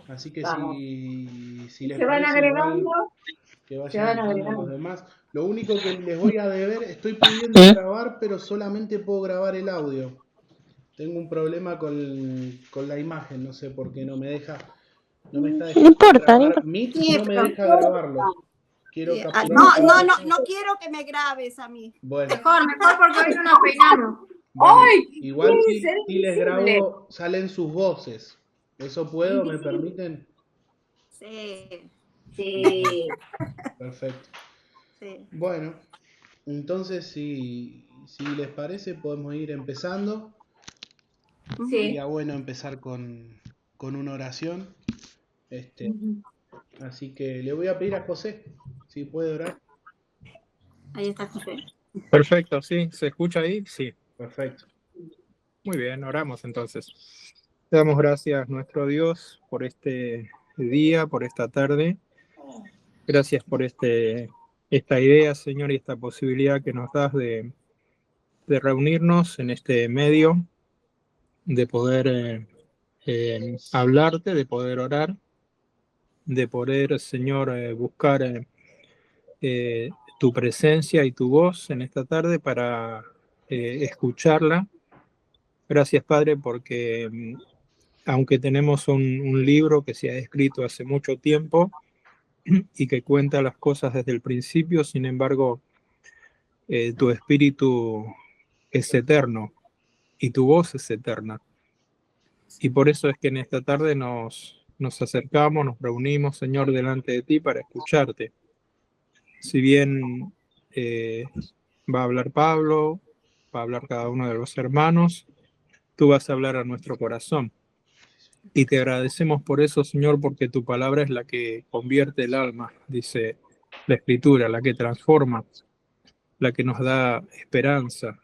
Así que Vamos. si les Se van parece igual agregando, que se vayan van entrando los agregando. demás. Lo único que les voy a deber, estoy pudiendo grabar, pero solamente puedo grabar el audio. Tengo un problema con la imagen, no sé por qué no me está No dejando importa, no grabar. importa. Meet Sí, no me pero deja grabarlo. Quiero capturar no, no, pantalla. no, no quiero que me grabes a mí. Bueno, Mejor porque hoy no nos peinamos. bueno, ¡Ay! igual Ser si les invisible. grabo, salen sus voces. ¿Eso puedo? ¿Me Invisible. permiten? Sí, Sí. Perfecto. sí. Bueno, entonces si les parece, podemos ir empezando. Sí. Sería bueno empezar con una oración. Este, así que le voy a pedir a José si puede orar. Ahí está José. Perfecto, sí, ¿se escucha ahí? Sí. Perfecto. Muy bien, oramos entonces. Te damos gracias, nuestro Dios, por este día, por esta tarde. Gracias por esta idea, Señor, y esta posibilidad que nos das de reunirnos en este medio, de poder hablarte, de poder orar, de poder, Señor, buscar eh, tu presencia y tu voz en esta tarde para escucharla. Gracias, Padre, porque aunque tenemos un libro que se ha escrito hace mucho tiempo y que cuenta las cosas desde el principio, sin embargo, tu espíritu es eterno y tu voz es eterna. Y por eso es que en esta tarde nos acercamos, nos reunimos, Señor, delante de ti para escucharte. Si bien va a hablar Pablo, va a hablar cada uno de los hermanos, tú vas a hablar a nuestro corazón. Y te agradecemos por eso, Señor, porque tu palabra es la que convierte el alma, dice la Escritura, la que transforma, la que nos da esperanza,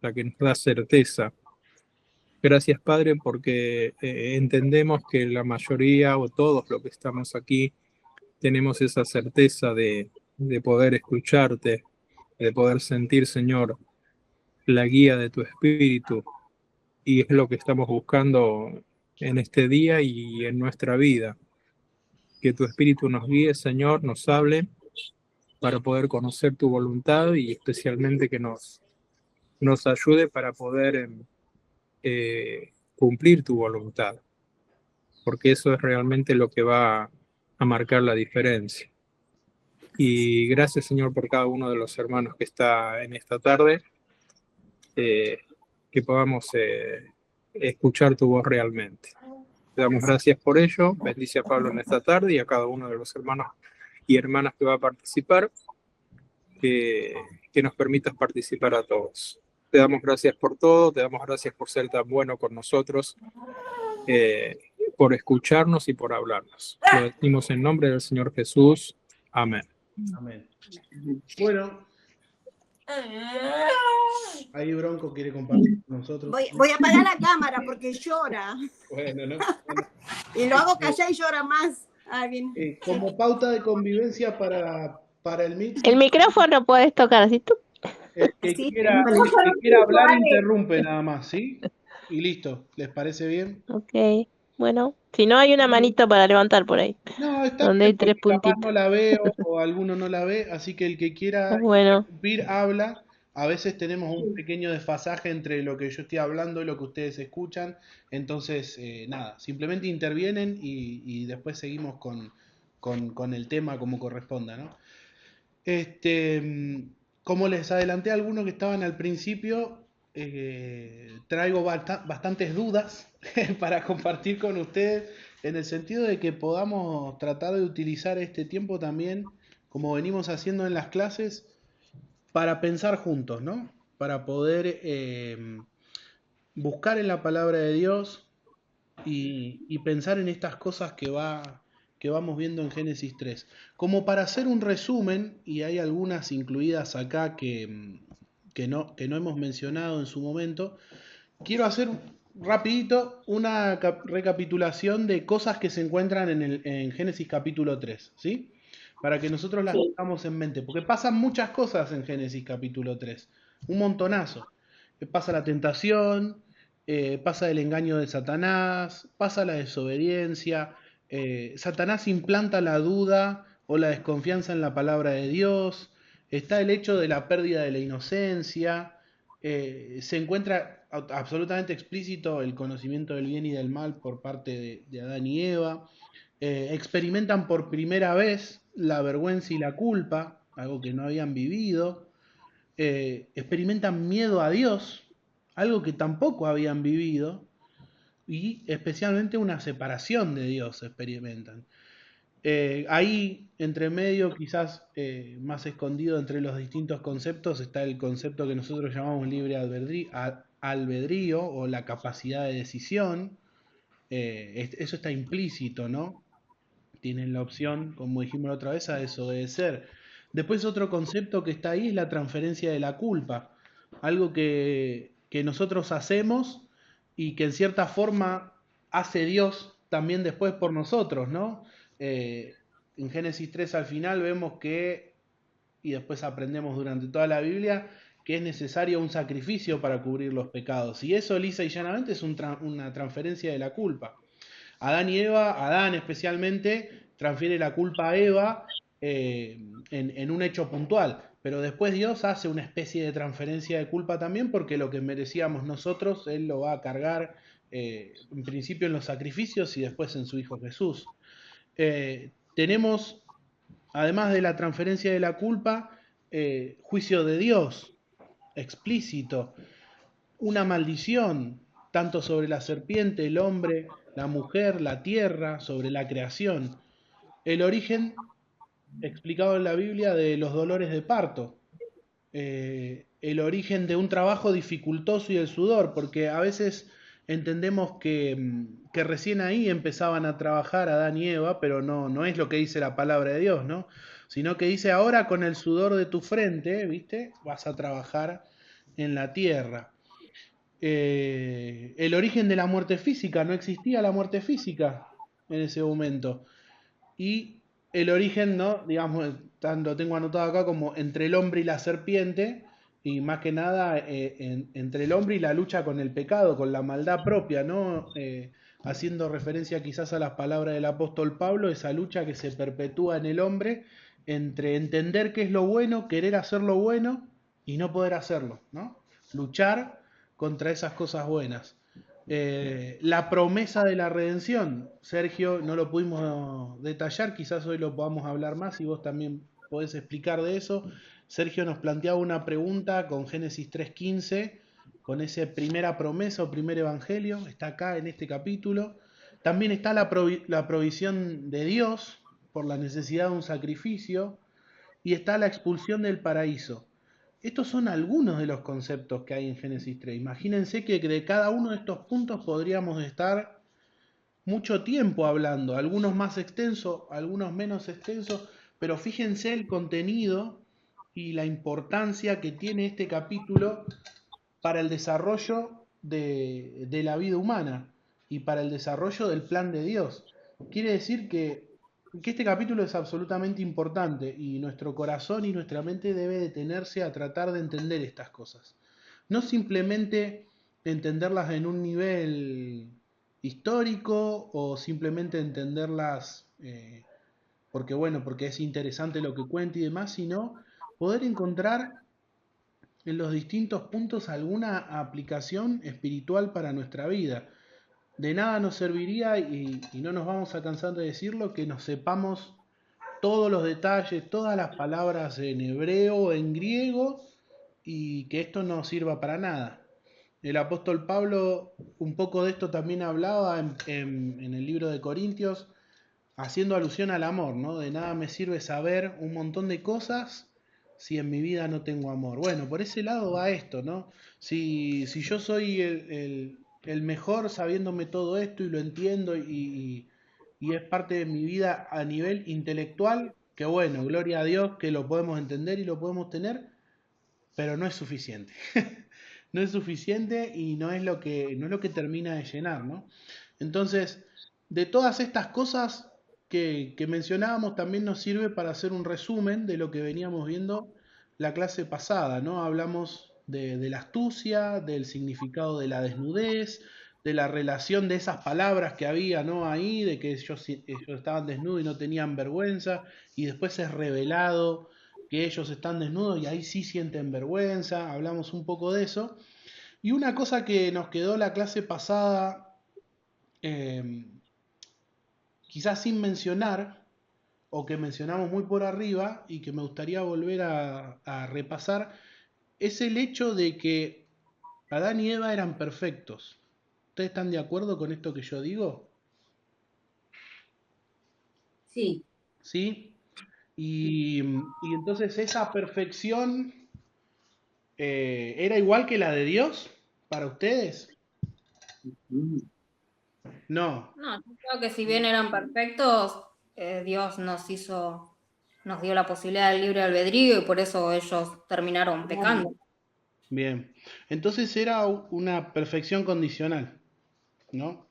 la que nos da certeza. Gracias, Padre, porque entendemos que la mayoría o todos los que estamos aquí tenemos esa certeza de poder escucharte, de poder sentir, Señor, la guía de tu Espíritu. Y es lo que estamos buscando en este día y en nuestra vida. Que tu Espíritu nos guíe, Señor, nos hable para poder conocer tu voluntad y especialmente que nos ayude para poder cumplir tu voluntad, porque eso es realmente lo que va a marcar la diferencia. Y gracias, Señor, por cada uno de los hermanos que está en esta tarde, que podamos escuchar tu voz realmente. Te damos gracias por ello. Bendice a Pablo en esta tarde y a cada uno de los hermanos y hermanas que va a participar. Que nos permitas participar a todos. Te damos gracias por todo, te damos gracias por ser tan bueno con nosotros, por escucharnos y por hablarnos. Lo decimos en nombre del Señor Jesús. Amén. Amén. Bueno, ahí Bronco quiere compartir con nosotros. Voy a apagar la cámara porque llora. Bueno, ¿no? Bueno, Y lo hago callar y llora más. Alvin. como pauta de convivencia para el Meet, El micrófono puedes tocar así tú. Sí, el que quiera hablar interrumpe nada más, ¿sí? Y listo, ¿les parece bien? Ok, bueno. Si no, hay una manito para levantar por ahí, No, está donde bien hay tres porque capaz no puntitos. la veo o alguno no la ve, así que el que quiera Bueno, interrumpir habla. A veces tenemos un pequeño desfasaje entre lo que yo estoy hablando y lo que ustedes escuchan. Entonces, nada, simplemente intervienen y después seguimos con el tema como corresponda, ¿no? Como les adelanté a algunos que estaban al principio, traigo bastantes dudas para compartir con ustedes en el sentido de que podamos tratar de utilizar este tiempo también, como venimos haciendo en las clases, para pensar juntos, ¿no? Para poder buscar en la palabra de Dios y pensar en estas cosas que vamos viendo en Génesis 3. Como para hacer un resumen, y hay algunas incluidas acá que no hemos mencionado en su momento, quiero hacer rapidito una recapitulación de cosas que se encuentran en Génesis capítulo 3, ¿sí? Para que nosotros las Sí. tengamos en mente, porque pasan muchas cosas en Génesis capítulo 3, un montonazo. Pasa la tentación, pasa el engaño de Satanás, pasa la desobediencia, Satanás implanta la duda o la desconfianza en la palabra de Dios, está el hecho de la pérdida de la inocencia, se encuentra absolutamente explícito el conocimiento del bien y del mal por parte de Adán y Eva, experimentan por primera vez la vergüenza y la culpa, algo que no habían vivido, experimentan miedo a Dios, algo que tampoco habían vivido, y especialmente una separación de Dios experimentan. Ahí, entre medio, quizás más escondido entre los distintos conceptos, está el concepto que nosotros llamamos libre albedrío o la capacidad de decisión. Eso está implícito, ¿no? Tienen la opción, como dijimos la otra vez, a desobedecer. Después otro concepto que está ahí es la transferencia de la culpa, algo que nosotros hacemos y que en cierta forma hace Dios también después por nosotros, ¿no? En Génesis 3 al final vemos que, y después aprendemos durante toda la Biblia, que es necesario un sacrificio para cubrir los pecados. Y eso lisa y llanamente es una transferencia de la culpa. Adán y Eva, Adán especialmente, transfiere la culpa a Eva en un hecho puntual, pero después Dios hace una especie de transferencia de culpa también porque lo que merecíamos nosotros, Él lo va a cargar en principio en los sacrificios y después en su Hijo Jesús. Tenemos, además de la transferencia de la culpa, juicio de Dios explícito, una maldición, tanto sobre la serpiente, el hombre, la mujer, la tierra, sobre la creación. El origen explicado en la Biblia de los dolores de parto. El origen de un trabajo dificultoso y el sudor, porque a veces entendemos que recién ahí empezaban a trabajar Adán y Eva, pero no es lo que dice la palabra de Dios, ¿no? Sino que dice ahora con el sudor de tu frente, ¿viste? Vas a trabajar en la tierra. El origen de la muerte física, no existía la muerte física en ese momento. Y el origen, ¿no? Digamos, lo tengo anotado acá como entre el hombre y la serpiente, y más que nada entre el hombre y la lucha con el pecado, con la maldad propia, ¿no? Haciendo referencia quizás a las palabras del apóstol Pablo, esa lucha que se perpetúa en el hombre entre entender qué es lo bueno, querer hacer lo bueno y no poder hacerlo, ¿no? Luchar contra esas cosas buenas. La promesa de la redención, Sergio, no lo pudimos detallar, quizás hoy lo podamos hablar más y vos también podés explicar de eso. Sergio nos planteaba una pregunta con Génesis 3:15, con esa primera promesa o primer evangelio, está acá en este capítulo. También está la provisión de Dios por la necesidad de un sacrificio y está la expulsión del paraíso. Estos son algunos de los conceptos que hay en Génesis 3. Imagínense que de cada uno de estos puntos podríamos estar mucho tiempo hablando, algunos más extensos, algunos menos extensos, pero fíjense el contenido y la importancia que tiene este capítulo para el desarrollo de la vida humana y para el desarrollo del plan de Dios. Quiere decir que este capítulo es absolutamente importante y nuestro corazón y nuestra mente debe detenerse a tratar de entender estas cosas. No simplemente entenderlas en un nivel histórico o simplemente entenderlas porque es interesante lo que cuenta y demás, sino poder encontrar en los distintos puntos alguna aplicación espiritual para nuestra vida. De nada nos serviría, y no nos vamos a cansar de decirlo, que nos sepamos todos los detalles, todas las palabras en hebreo o en griego, y que esto no sirva para nada. El apóstol Pablo un poco de esto también hablaba en el libro de Corintios, haciendo alusión al amor, ¿no? De nada me sirve saber un montón de cosas si en mi vida no tengo amor. Bueno, por ese lado va esto, ¿no? Si yo soy el mejor sabiéndome todo esto y lo entiendo y es parte de mi vida a nivel intelectual, que bueno, gloria a Dios que lo podemos entender y lo podemos tener, pero no es suficiente. No es suficiente y no es lo que termina de llenar, ¿no? Entonces, de todas estas cosas que mencionábamos, también nos sirve para hacer un resumen de lo que veníamos viendo la clase pasada, ¿no? Hablamos de la astucia, del significado de la desnudez, de la relación de esas palabras que había, ¿no? Ahí, de que ellos estaban desnudos y no tenían vergüenza, y después es revelado que ellos están desnudos y ahí sí sienten vergüenza, hablamos un poco de eso. Y una cosa que nos quedó la clase pasada, eh, quizás sin mencionar, o que mencionamos muy por arriba y que me gustaría volver a repasar, es el hecho de que Adán y Eva eran perfectos. ¿Ustedes están de acuerdo con esto que yo digo? Sí. ¿Sí? Y entonces esa perfección era igual que la de Dios para ustedes. No, No, yo creo que si bien eran perfectos, Dios nos dio la posibilidad del libre albedrío y por eso ellos terminaron pecando. bien. Entonces era una perfección condicional, ¿no?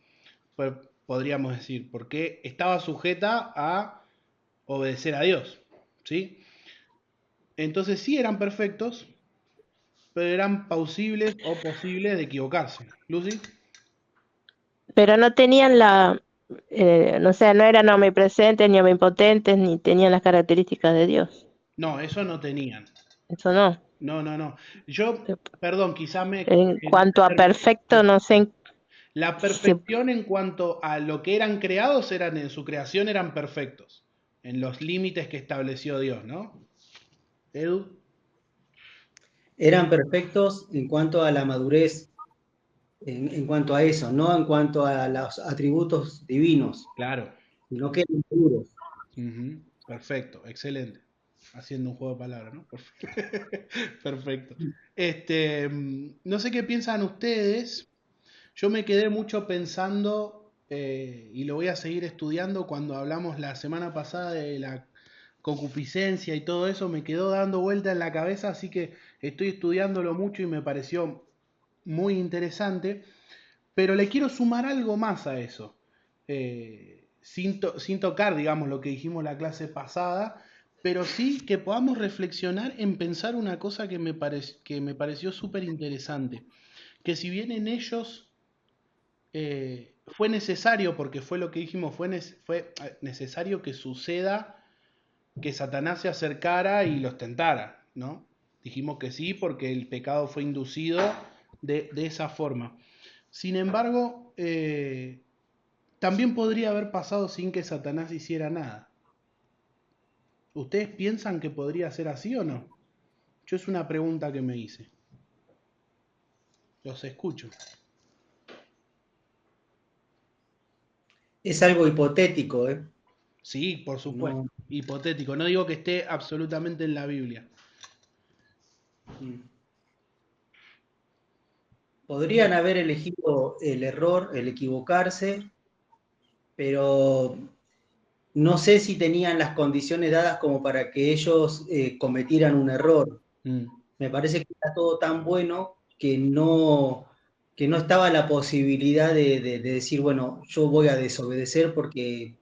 Pues podríamos decir, porque estaba sujeta a obedecer a Dios, ¿sí? Entonces sí eran perfectos, pero eran plausibles o posibles de equivocarse. Lucy, Pero no tenían no sé, no eran omnipresentes ni omnipotentes ni tenían las características de Dios. no, eso no tenían. Eso no. No, no, no. Yo, perdón, quizá En cuanto a perfecto, no sé la si perfección en cuanto a lo que eran creados, eran en su creación eran perfectos, en los límites que estableció Dios, ¿no? Edu, Eran perfectos en cuanto a la madurez, en cuanto a eso, no en cuanto a los atributos divinos, claro. sino que eran puros. Ujú, perfecto, excelente. Haciendo un juego de palabras, ¿no? Perfecto. No sé qué piensan ustedes. Yo me quedé mucho pensando, y lo voy a seguir estudiando cuando hablamos la semana pasada de la concupiscencia y todo eso, me quedó dando vuelta en la cabeza, así que estoy estudiándolo mucho y me pareció muy interesante, pero le quiero sumar algo más a eso, sin tocar, digamos, lo que dijimos la clase pasada, pero sí que podamos reflexionar en pensar una cosa que me pareció súper interesante, que si bien en ellos fue necesario, porque fue lo que dijimos, fue necesario que suceda, que Satanás se acercara y los tentara, ¿no? Dijimos que sí, porque el pecado fue inducido de esa forma. Sin embargo, también podría haber pasado sin que Satanás hiciera nada. ¿Ustedes piensan que podría ser así o no? Yo es una pregunta que me hice. Los escucho. Es algo hipotético, ¿eh? Sí, por supuesto. No, Hipotético. No digo que esté absolutamente en la Biblia. podrían haber elegido el error, el equivocarse, pero no sé si tenían las condiciones dadas como para que ellos cometieran un error. Mm, Me parece que está todo tan bueno que no estaba la posibilidad de decir, bueno, yo voy a desobedecer porque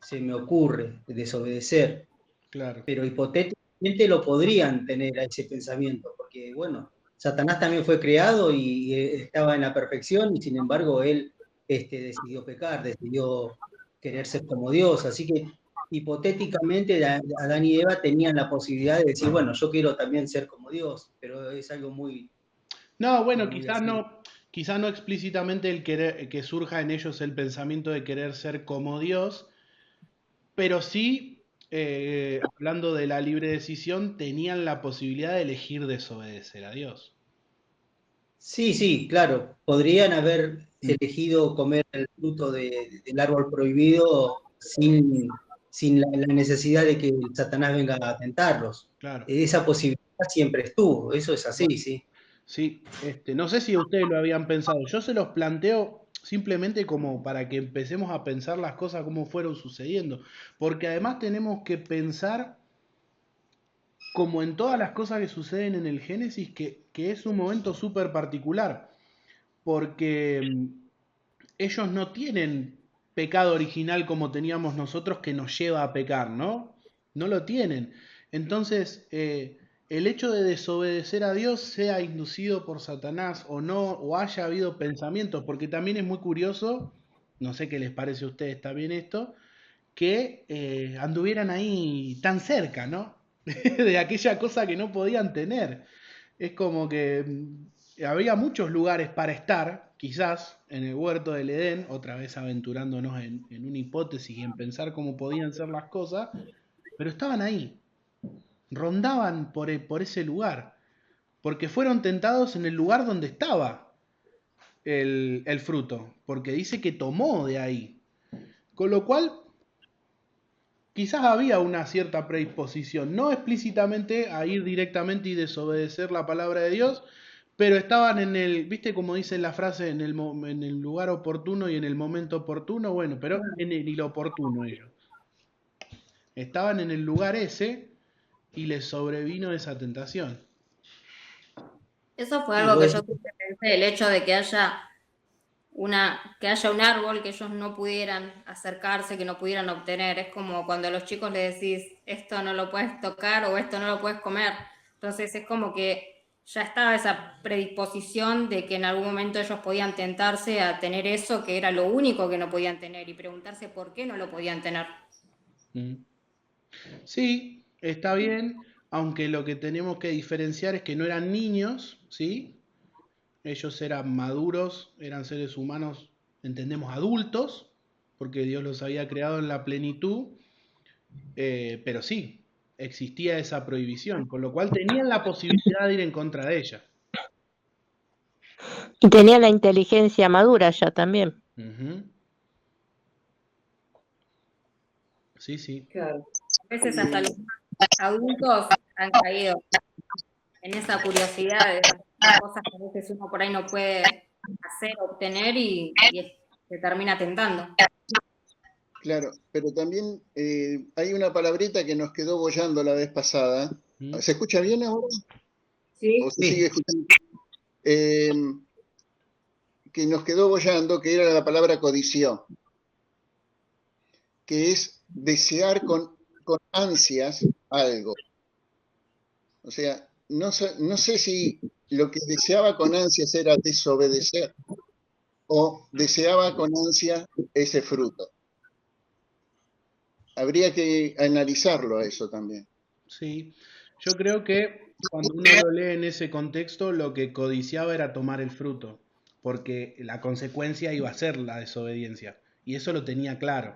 se me ocurre desobedecer, claro. pero hipotéticamente lo podrían tener a ese pensamiento, porque bueno, Satanás también fue creado y estaba en la perfección y sin embargo él decidió pecar, decidió querer ser como Dios, así que hipotéticamente Adán y Eva tenían la posibilidad de decir, bueno, yo quiero también ser como Dios, pero es algo muy, No, bueno, muy así. quizá no explícitamente el querer, que surja en ellos el pensamiento de querer ser como Dios, pero sí, hablando de la libre decisión, tenían la posibilidad de elegir desobedecer a Dios. Sí, sí, claro, podrían haber Mm, elegido comer el fruto del árbol prohibido sin la necesidad de que Satanás venga a tentarlos. claro. Esa posibilidad siempre estuvo, eso es así, sí. Sí, no sé si ustedes lo habían pensado. Yo se los planteo simplemente como para que empecemos a pensar las cosas como fueron sucediendo. Porque además tenemos que pensar, como en todas las cosas que suceden en el Génesis, que es un momento súper particular. Porque ellos no tienen pecado original como teníamos nosotros que nos lleva a pecar, ¿no? No lo tienen. Entonces, el hecho de desobedecer a Dios sea inducido por Satanás o no, o haya habido pensamientos, porque también es muy curioso, no sé qué les parece a ustedes también esto, que anduvieran ahí tan cerca, ¿no? De aquella cosa que no podían tener. Es como que había muchos lugares para estar, quizás en el huerto del Edén, otra vez aventurándonos en una hipótesis y en pensar cómo podían ser las cosas, pero estaban ahí, rondaban por ese lugar, porque fueron tentados en el lugar donde estaba el fruto, porque dice que tomó de ahí. Con lo cual, quizás había una cierta predisposición, no explícitamente a ir directamente y desobedecer la palabra de Dios, pero estaban en el, viste como dice la frase, en el lugar oportuno y en el momento oportuno, bueno, pero en el oportuno ellos. Estaban en el lugar ese y les sobrevino esa tentación. Eso fue Y algo que vos yo decís, siempre pensé, el hecho de que haya un árbol que ellos no pudieran acercarse, que no pudieran obtener. Es como cuando a los chicos les decís, esto no lo puedes tocar o esto no lo puedes comer. Entonces es como que ya estaba esa predisposición de que en algún momento ellos podían tentarse a tener eso, que era lo único que no podían tener, y preguntarse por qué no lo podían tener. Mm. Sí, está bien, aunque lo que tenemos que diferenciar es que no eran niños, ¿sí? Ellos eran maduros, eran seres humanos, entendemos, adultos, porque Dios los había creado en la plenitud, pero sí, existía esa prohibición, con lo cual tenían la posibilidad de ir en contra de ella. Y tenía la inteligencia madura ya también. Ujú. Sí, sí. Claro. A veces hasta los adultos han caído en esa curiosidad de cosas que a veces uno por ahí no puede hacer, obtener y se termina tentando. Claro, pero también hay una palabrita que nos quedó boyando la vez pasada. ¿Mm? ¿Se escucha bien ahora? Sí. ¿O se sigue escuchando? Eh, que nos quedó boyando, que era la palabra codició, que es desear con ansias algo. O sea, no sé si lo que deseaba con ansias era desobedecer o deseaba con ansia ese fruto. Habría que analizarlo a eso también. Sí, yo creo que cuando uno lo lee en ese contexto, lo que codiciaba era tomar el fruto, porque la consecuencia iba a ser la desobediencia, y eso lo tenía claro.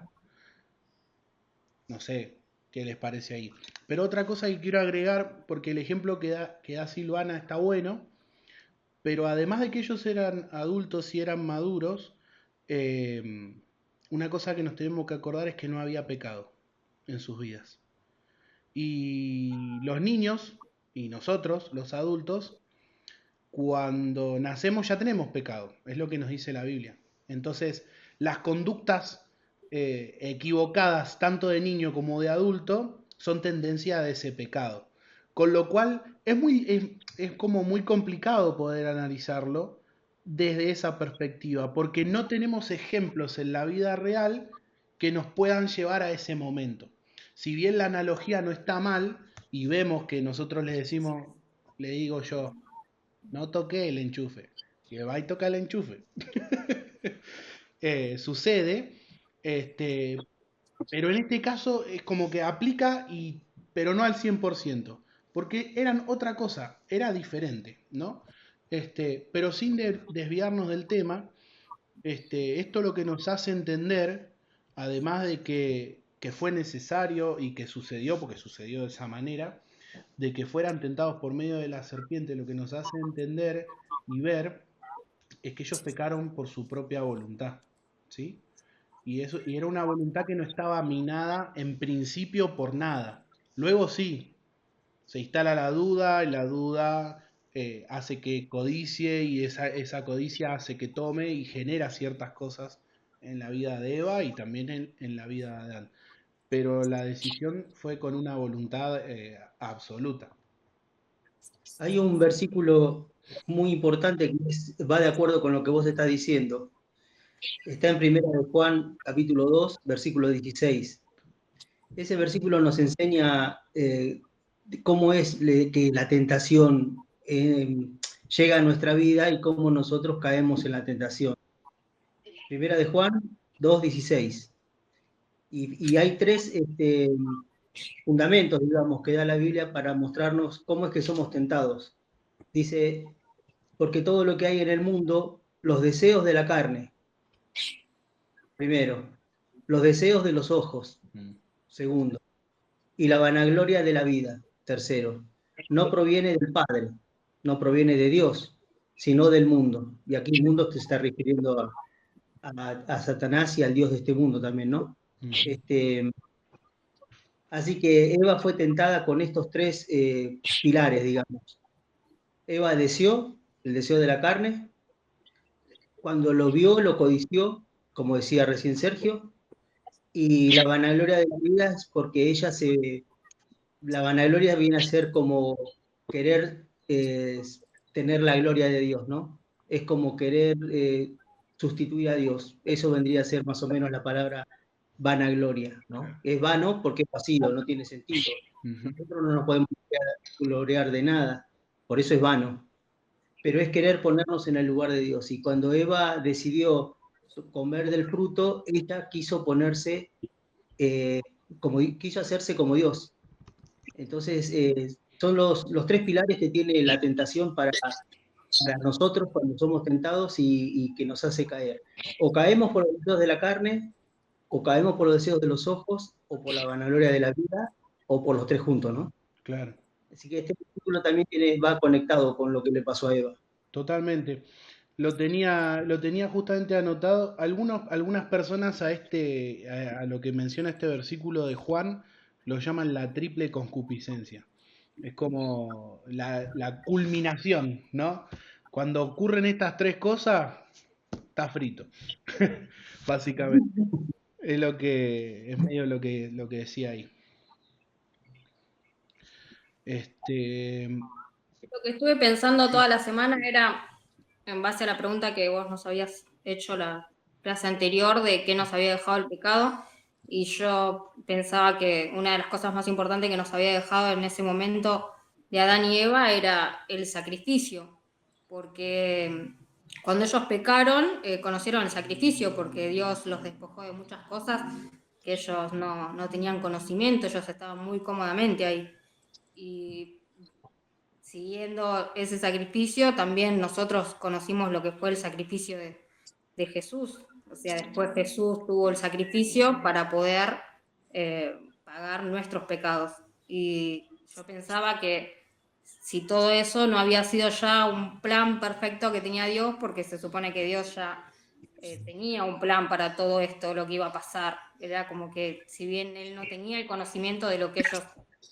No sé qué les parece ahí. Pero otra cosa que quiero agregar, porque el ejemplo que da Silvana está bueno, pero además de que ellos eran adultos y eran maduros, una cosa que nos tenemos que acordar es que no había pecado en sus vidas. Y los niños, y nosotros, los adultos, cuando nacemos ya tenemos pecado, es lo que nos dice la Biblia. Entonces, las conductas equivocadas, tanto de niño como de adulto, son tendencia de ese pecado. Con lo cual, es como muy complicado poder analizarlo desde esa perspectiva, porque no tenemos ejemplos en la vida real que nos puedan llevar a ese momento. Si bien la analogía no está mal, y vemos que nosotros le decimos, le digo yo, no toqué el enchufe, que va y toca el enchufe. Sucede, pero en este caso es como que aplica, pero no al 100%, porque eran otra cosa, era diferente, ¿no? Pero sin desviarnos del tema, esto lo que nos hace entender, además de que fue necesario y que sucedió, porque sucedió de esa manera, de que fueran tentados por medio de la serpiente, lo que nos hace entender y ver es que ellos pecaron por su propia voluntad, ¿sí? Y era una voluntad que no estaba minada en principio por nada. Luego sí, se instala la duda y la duda hace que codicie y esa codicia hace que tome y genera ciertas cosas en la vida de Eva y también en la vida de Adán. Pero la decisión fue con una voluntad absoluta. hay un versículo muy importante que va de acuerdo con lo que vos estás diciendo. Está en 1 de Juan, capítulo 2, versículo 16. Ese versículo nos enseña cómo es que la tentación llega a nuestra vida y cómo nosotros caemos en la tentación. Primera de Juan 2:16. Y hay tres fundamentos, digamos, que da la Biblia para mostrarnos cómo es que somos tentados. Dice, porque todo lo que hay en el mundo, los deseos de la carne, primero, los deseos de los ojos, segundo, y la vanagloria de la vida, tercero, no proviene del Padre, no proviene de Dios, sino del mundo. Y aquí el mundo se está refiriendo a Satanás y al Dios de este mundo también, ¿no? Así que Eva fue tentada con estos tres pilares, digamos. Eva deseó, el deseo de la carne, cuando lo vio, lo codició, como decía recién Sergio, y la vanagloria de la vida es porque la vanagloria viene a ser como querer tener la gloria de Dios, ¿no? Es como querer sustituir a Dios. Eso vendría a ser más o menos la palabra vanagloria, ¿no? Es vano porque es vacío, no tiene sentido. Nosotros no nos podemos gloriar de nada, por eso es vano. Pero es querer ponernos en el lugar de Dios. Y cuando Eva decidió comer del fruto, ella quiso ponerse, quiso hacerse como Dios. Entonces, son los tres pilares que tiene la tentación para nosotros cuando somos tentados y que nos hace caer. O caemos por los deseos de la carne, o caemos por los deseos de los ojos, o por la vanagloria de la vida, o por los tres juntos, ¿no? Claro. Así que este artículo también va conectado con lo que le pasó a Eva. Totalmente. Lo tenía justamente anotado. Algunas personas a lo que menciona este versículo de Juan lo llaman la triple concupiscencia. Es como la culminación, ¿no? Cuando ocurren estas tres cosas, está frito. Básicamente. Es medio lo que decía ahí. Lo que estuve pensando toda la semana era, en base a la pregunta que vos nos habías hecho la clase anterior, de qué nos había dejado el pecado, y yo pensaba que una de las cosas más importantes que nos había dejado en ese momento de Adán y Eva era el sacrificio, porque cuando ellos pecaron, conocieron el sacrificio, porque Dios los despojó de muchas cosas que ellos no tenían conocimiento, ellos estaban muy cómodamente ahí. Y siguiendo ese sacrificio, también nosotros conocimos lo que fue el sacrificio de Jesús. O sea, después Jesús tuvo el sacrificio para poder pagar nuestros pecados. Y yo pensaba que si todo eso no había sido ya un plan perfecto que tenía Dios, porque se supone que Dios ya tenía un plan para todo esto, lo que iba a pasar. Era como que si bien Él no tenía el conocimiento de lo que ellos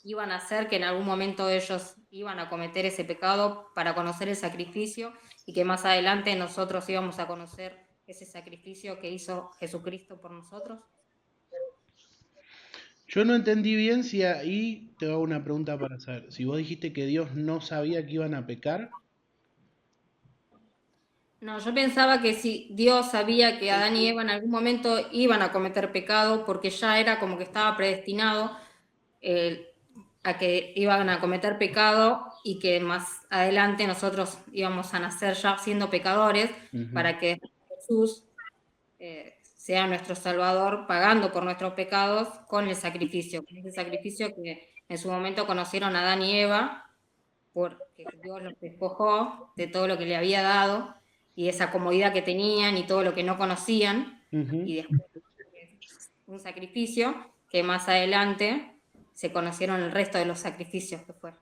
iban a hacer, que en algún momento ellos iban a cometer ese pecado para conocer el sacrificio y que más adelante nosotros íbamos a conocer ese sacrificio que hizo Jesucristo por nosotros. Yo no entendí bien si ahí te hago una pregunta para saber. Si vos dijiste que Dios no sabía que iban a pecar. No, yo pensaba que si Dios sabía que Adán y Eva en algún momento iban a cometer pecado, porque ya era como que estaba predestinado a que iban a cometer pecado y que más adelante nosotros íbamos a nacer ya siendo pecadores, para que Jesús sea nuestro Salvador, pagando por nuestros pecados con el sacrificio, con ese sacrificio que en su momento conocieron a Adán y Eva, porque Dios los despojó de todo lo que le había dado y esa comodidad que tenían y todo lo que no conocían, y después un sacrificio que más adelante se conocieron el resto de los sacrificios que fueron.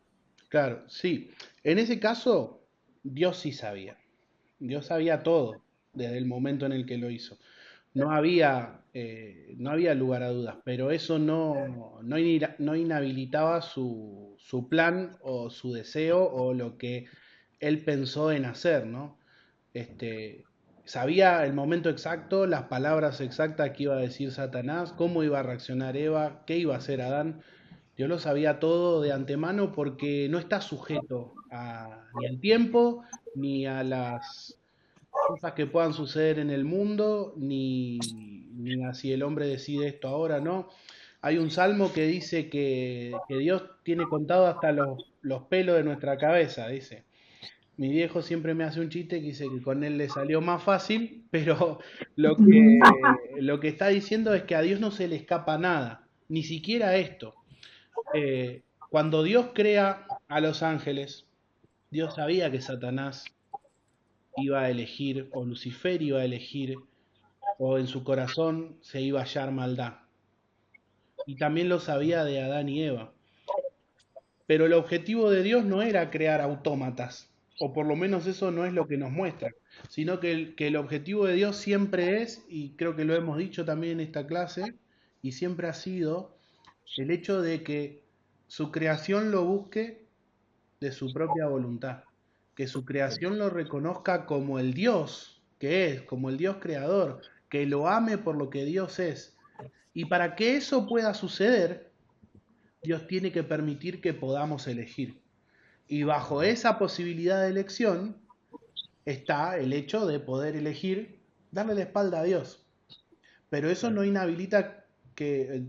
Claro, sí. En ese caso, Dios sí sabía. Dios sabía todo desde el momento en el que lo hizo. No había lugar a dudas, pero eso no inhabilitaba su plan o su deseo o lo que él pensó en hacer, ¿no? Sabía el momento exacto, las palabras exactas que iba a decir Satanás, cómo iba a reaccionar Eva, qué iba a hacer Adán. Dios lo sabía todo de antemano porque no está sujeto ni al tiempo, ni a las cosas que puedan suceder en el mundo, ni a si el hombre decide esto ahora, ¿no? Hay un salmo que dice que Dios tiene contado hasta los pelos de nuestra cabeza, dice. Mi viejo siempre me hace un chiste que dice que con él le salió más fácil, pero lo que está diciendo es que a Dios no se le escapa nada, ni siquiera esto. Cuando Dios crea a los ángeles, Dios sabía que Satanás iba a elegir, o Lucifer iba a elegir, o en su corazón se iba a hallar maldad. Y también lo sabía de Adán y Eva. Pero el objetivo de Dios no era crear autómatas, o por lo menos eso no es lo que nos muestra, sino que el objetivo de Dios siempre es, y creo que lo hemos dicho también en esta clase, y siempre ha sido el hecho de que su creación lo busque de su propia voluntad, que su creación lo reconozca como el Dios que es, como el Dios creador, que lo ame por lo que Dios es. Y para que eso pueda suceder, Dios tiene que permitir que podamos elegir. Y bajo esa posibilidad de elección está el hecho de poder elegir darle la espalda a Dios. Pero eso no inhabilita que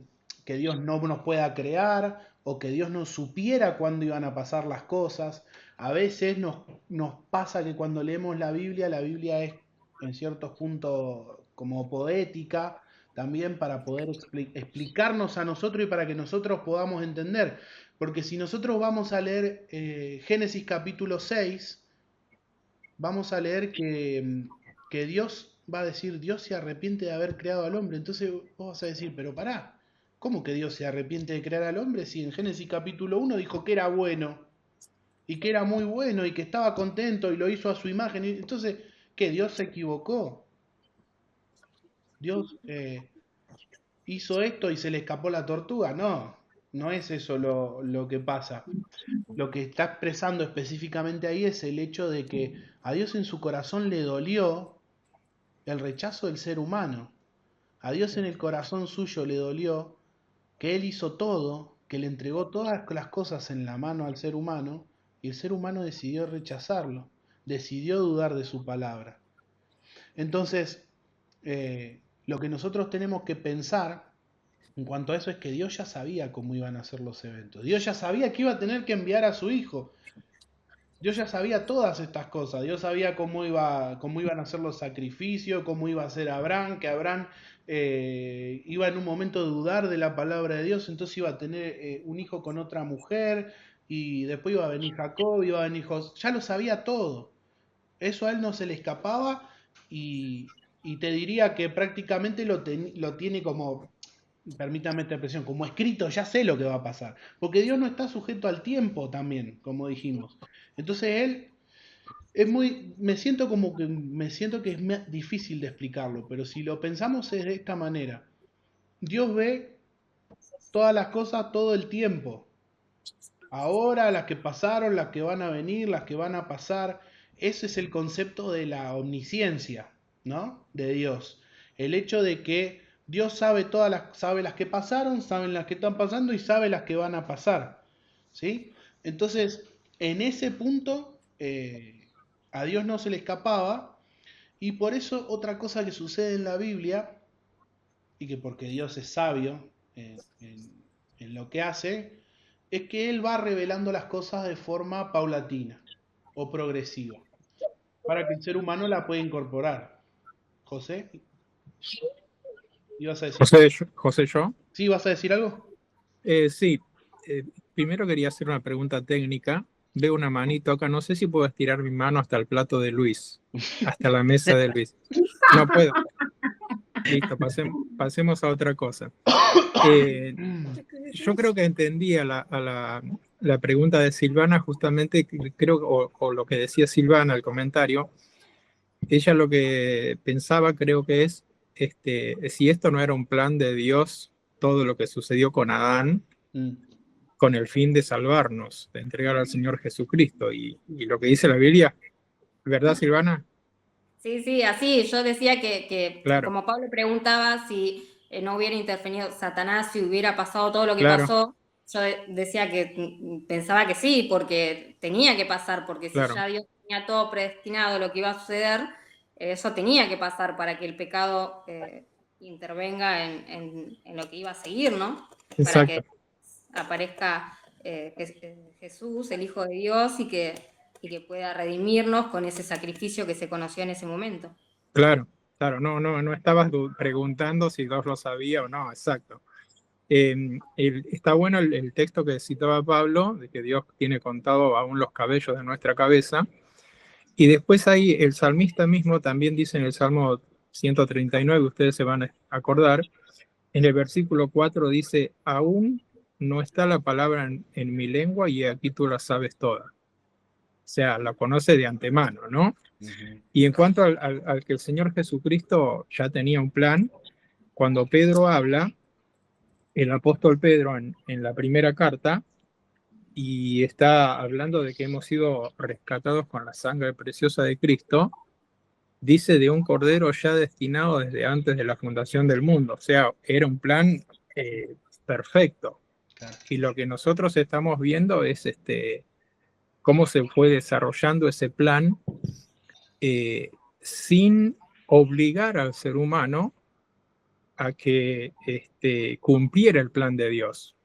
Dios no nos pueda crear o que Dios no supiera cuándo iban a pasar las cosas. A veces nos pasa que cuando leemos la Biblia es en ciertos puntos como poética, también para poder explicarnos a nosotros y para que nosotros podamos entender. Porque si nosotros vamos a leer Génesis capítulo 6, vamos a leer que Dios va a decir, Dios se arrepiente de haber creado al hombre. Entonces vos vas a decir, pero pará, ¿cómo que Dios se arrepiente de crear al hombre si en Génesis capítulo 1 dijo que era bueno y que era muy bueno y que estaba contento y lo hizo a su imagen? Entonces, ¿qué? ¿Dios se equivocó? ¿Dios hizo esto y se le escapó la tortuga? No, no es eso lo que pasa. Lo que está expresando específicamente ahí es el hecho de que a Dios en su corazón le dolió el rechazo del ser humano. A Dios en el corazón suyo le dolió que Él hizo todo, que le entregó todas las cosas en la mano al ser humano, y el ser humano decidió rechazarlo, decidió dudar de su palabra. Entonces, lo que nosotros tenemos que pensar en cuanto a eso es que Dios ya sabía cómo iban a ser los eventos. Dios ya sabía que iba a tener que enviar a su hijo. Dios ya sabía todas estas cosas. Dios sabía cómo iban a ser los sacrificios, cómo iba a ser Abraham, que Abraham iba en un momento a dudar de la palabra de Dios, entonces iba a tener un hijo con otra mujer, y después iba a venir Jacob, iba a venir José. Ya lo sabía todo. Eso a él no se le escapaba, y te diría que prácticamente lo tiene como, permítame esta expresión, como escrito, ya sé lo que va a pasar. Porque Dios no está sujeto al tiempo también, como dijimos. Entonces él me siento que es difícil de explicarlo, pero si lo pensamos es de esta manera. Dios ve todas las cosas todo el tiempo. Ahora, las que pasaron, las que van a venir, las que van a pasar. Ese es el concepto de la omnisciencia, ¿no? De Dios. El hecho de que Dios sabe sabe las que pasaron, sabe las que están pasando y sabe las que van a pasar, ¿sí? Entonces, en ese punto, a Dios no se le escapaba, y por eso otra cosa que sucede en la Biblia, y que porque Dios es sabio en lo que hace, es que Él va revelando las cosas de forma paulatina o progresiva, para que el ser humano la pueda incorporar. José, ¿ibas a decir? José, ¿yo? ¿Sí, vas a decir algo? Sí, primero quería hacer una pregunta técnica. Veo una manito acá, no sé si puedo estirar mi mano hasta el plato de Luis, hasta la mesa de Luis. No puedo. Listo, pasemos a otra cosa. Yo creo que entendí a la pregunta de Silvana, justamente, creo, o lo que decía Silvana, el comentario. Ella lo que pensaba, creo que es, si esto no era un plan de Dios, todo lo que sucedió con Adán, con el fin de salvarnos, de entregar al Señor Jesucristo, y lo que dice la Biblia, ¿verdad, Silvana? Sí, así. Yo decía que Claro. Como Pablo preguntaba si no hubiera intervenido Satanás, si hubiera pasado todo lo que Claro. pasó, yo decía que pensaba que sí, porque tenía que pasar, porque si Claro. ya Dios tenía todo predestinado lo que iba a suceder, eso tenía que pasar para que el pecado intervenga en lo que iba a seguir, ¿no? para que Exacto. aparezca Jesús, el Hijo de Dios, y que pueda redimirnos con ese sacrificio que se conoció en ese momento. Claro, claro, no estabas preguntando si Dios lo sabía o no, exacto. Está bueno el texto que citaba Pablo, de que Dios tiene contado aún los cabellos de nuestra cabeza. Y después ahí el salmista mismo también dice en el Salmo 139, ustedes se van a acordar, en el versículo 4 dice, aún no está la palabra en mi lengua y aquí tú la sabes toda. O sea, la conoce de antemano, ¿no? Y en cuanto al que el Señor Jesucristo ya tenía un plan, cuando Pedro habla, el apóstol Pedro en la primera carta, y está hablando de que hemos sido rescatados con la sangre preciosa de Cristo, dice de un cordero ya destinado desde antes de la fundación del mundo. O sea, era un plan perfecto. Claro. Y lo que nosotros estamos viendo es cómo se fue desarrollando ese plan sin obligar al ser humano a que cumpliera el plan de Dios.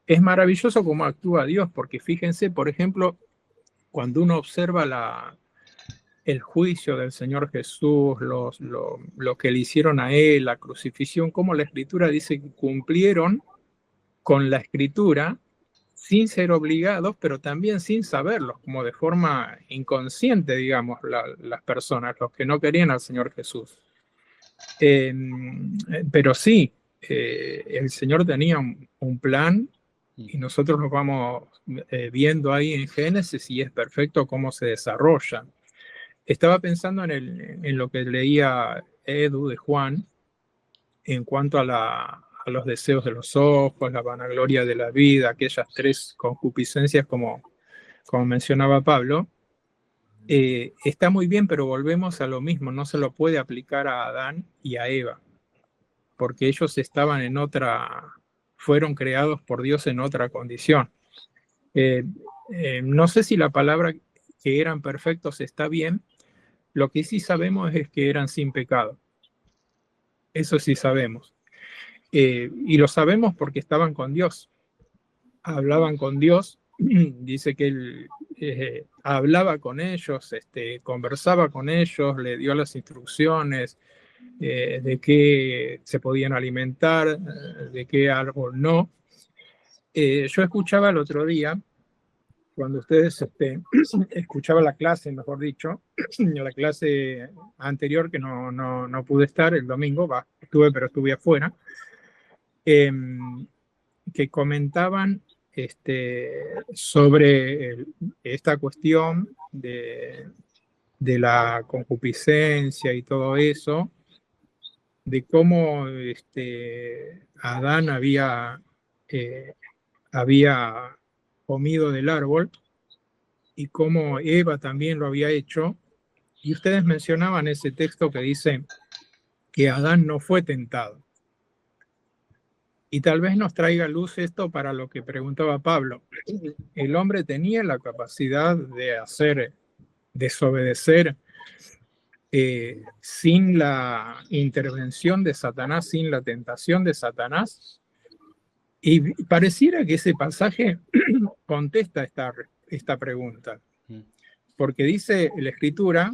Es maravilloso cómo actúa Dios, porque fíjense, por ejemplo, cuando uno observa el juicio del Señor Jesús, lo que le hicieron a él, la crucifixión, como la Escritura dice que cumplieron con la Escritura sin ser obligados, pero también sin saberlo, como de forma inconsciente, digamos, las personas, los que no querían al Señor Jesús. Pero sí, el Señor tenía un plan y nosotros lo vamos viendo ahí en Génesis y es perfecto cómo se desarrolla. Estaba pensando en lo que leía Edu de Juan en cuanto a los deseos de los ojos, la vanagloria de la vida, aquellas tres concupiscencias como mencionaba Pablo. Está muy bien, pero volvemos a lo mismo, no se lo puede aplicar a Adán y a Eva, porque ellos estaban fueron creados por Dios en otra condición. No sé si la palabra que eran perfectos está bien, lo que sí sabemos es que eran sin pecado. Eso sí sabemos. Y lo sabemos porque estaban con Dios. Hablaban con Dios. Dice que él hablaba con ellos, conversaba con ellos, le dio las instrucciones de qué se podían alimentar, de qué árbol no. Yo escuchaba el otro día, cuando ustedes escuchaban la clase, mejor dicho, la clase anterior que no pude estar el domingo, pero estuve afuera, que comentaban sobre esta cuestión de la concupiscencia y todo eso, de cómo Adán había comido del árbol y cómo Eva también lo había hecho. Y ustedes mencionaban ese texto que dice que Adán no fue tentado. Y tal vez nos traiga luz esto para lo que preguntaba Pablo. El hombre tenía la capacidad de desobedecer sin la intervención de Satanás, sin la tentación de Satanás. Y pareciera que ese pasaje contesta esta pregunta. Porque dice la Escritura,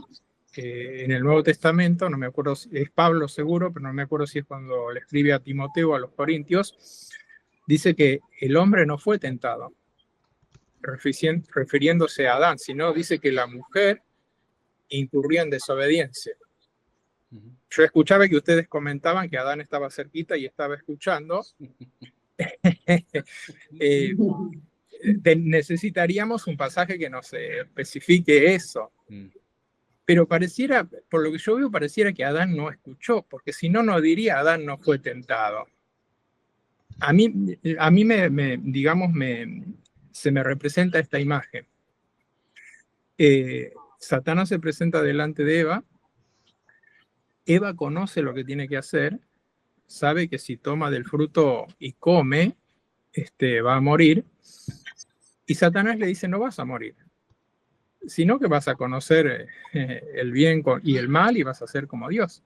en el Nuevo Testamento, no me acuerdo si es Pablo seguro, pero no me acuerdo si es cuando le escribe a Timoteo, a los Corintios, dice que el hombre no fue tentado, refiriéndose a Adán, sino dice que la mujer incurría en desobediencia. Yo escuchaba que ustedes comentaban que Adán estaba cerquita y estaba escuchando. Necesitaríamos un pasaje que nos especifique eso. Pero pareciera, por lo que yo veo, pareciera que Adán no escuchó, porque si no, no diría Adán no fue tentado. A mí se me representa esta imagen. Satanás se presenta delante de Eva. Eva conoce lo que tiene que hacer, sabe que si toma del fruto y come, va a morir. Y Satanás le dice, no vas a morir, sino que vas a conocer el bien y el mal y vas a ser como Dios.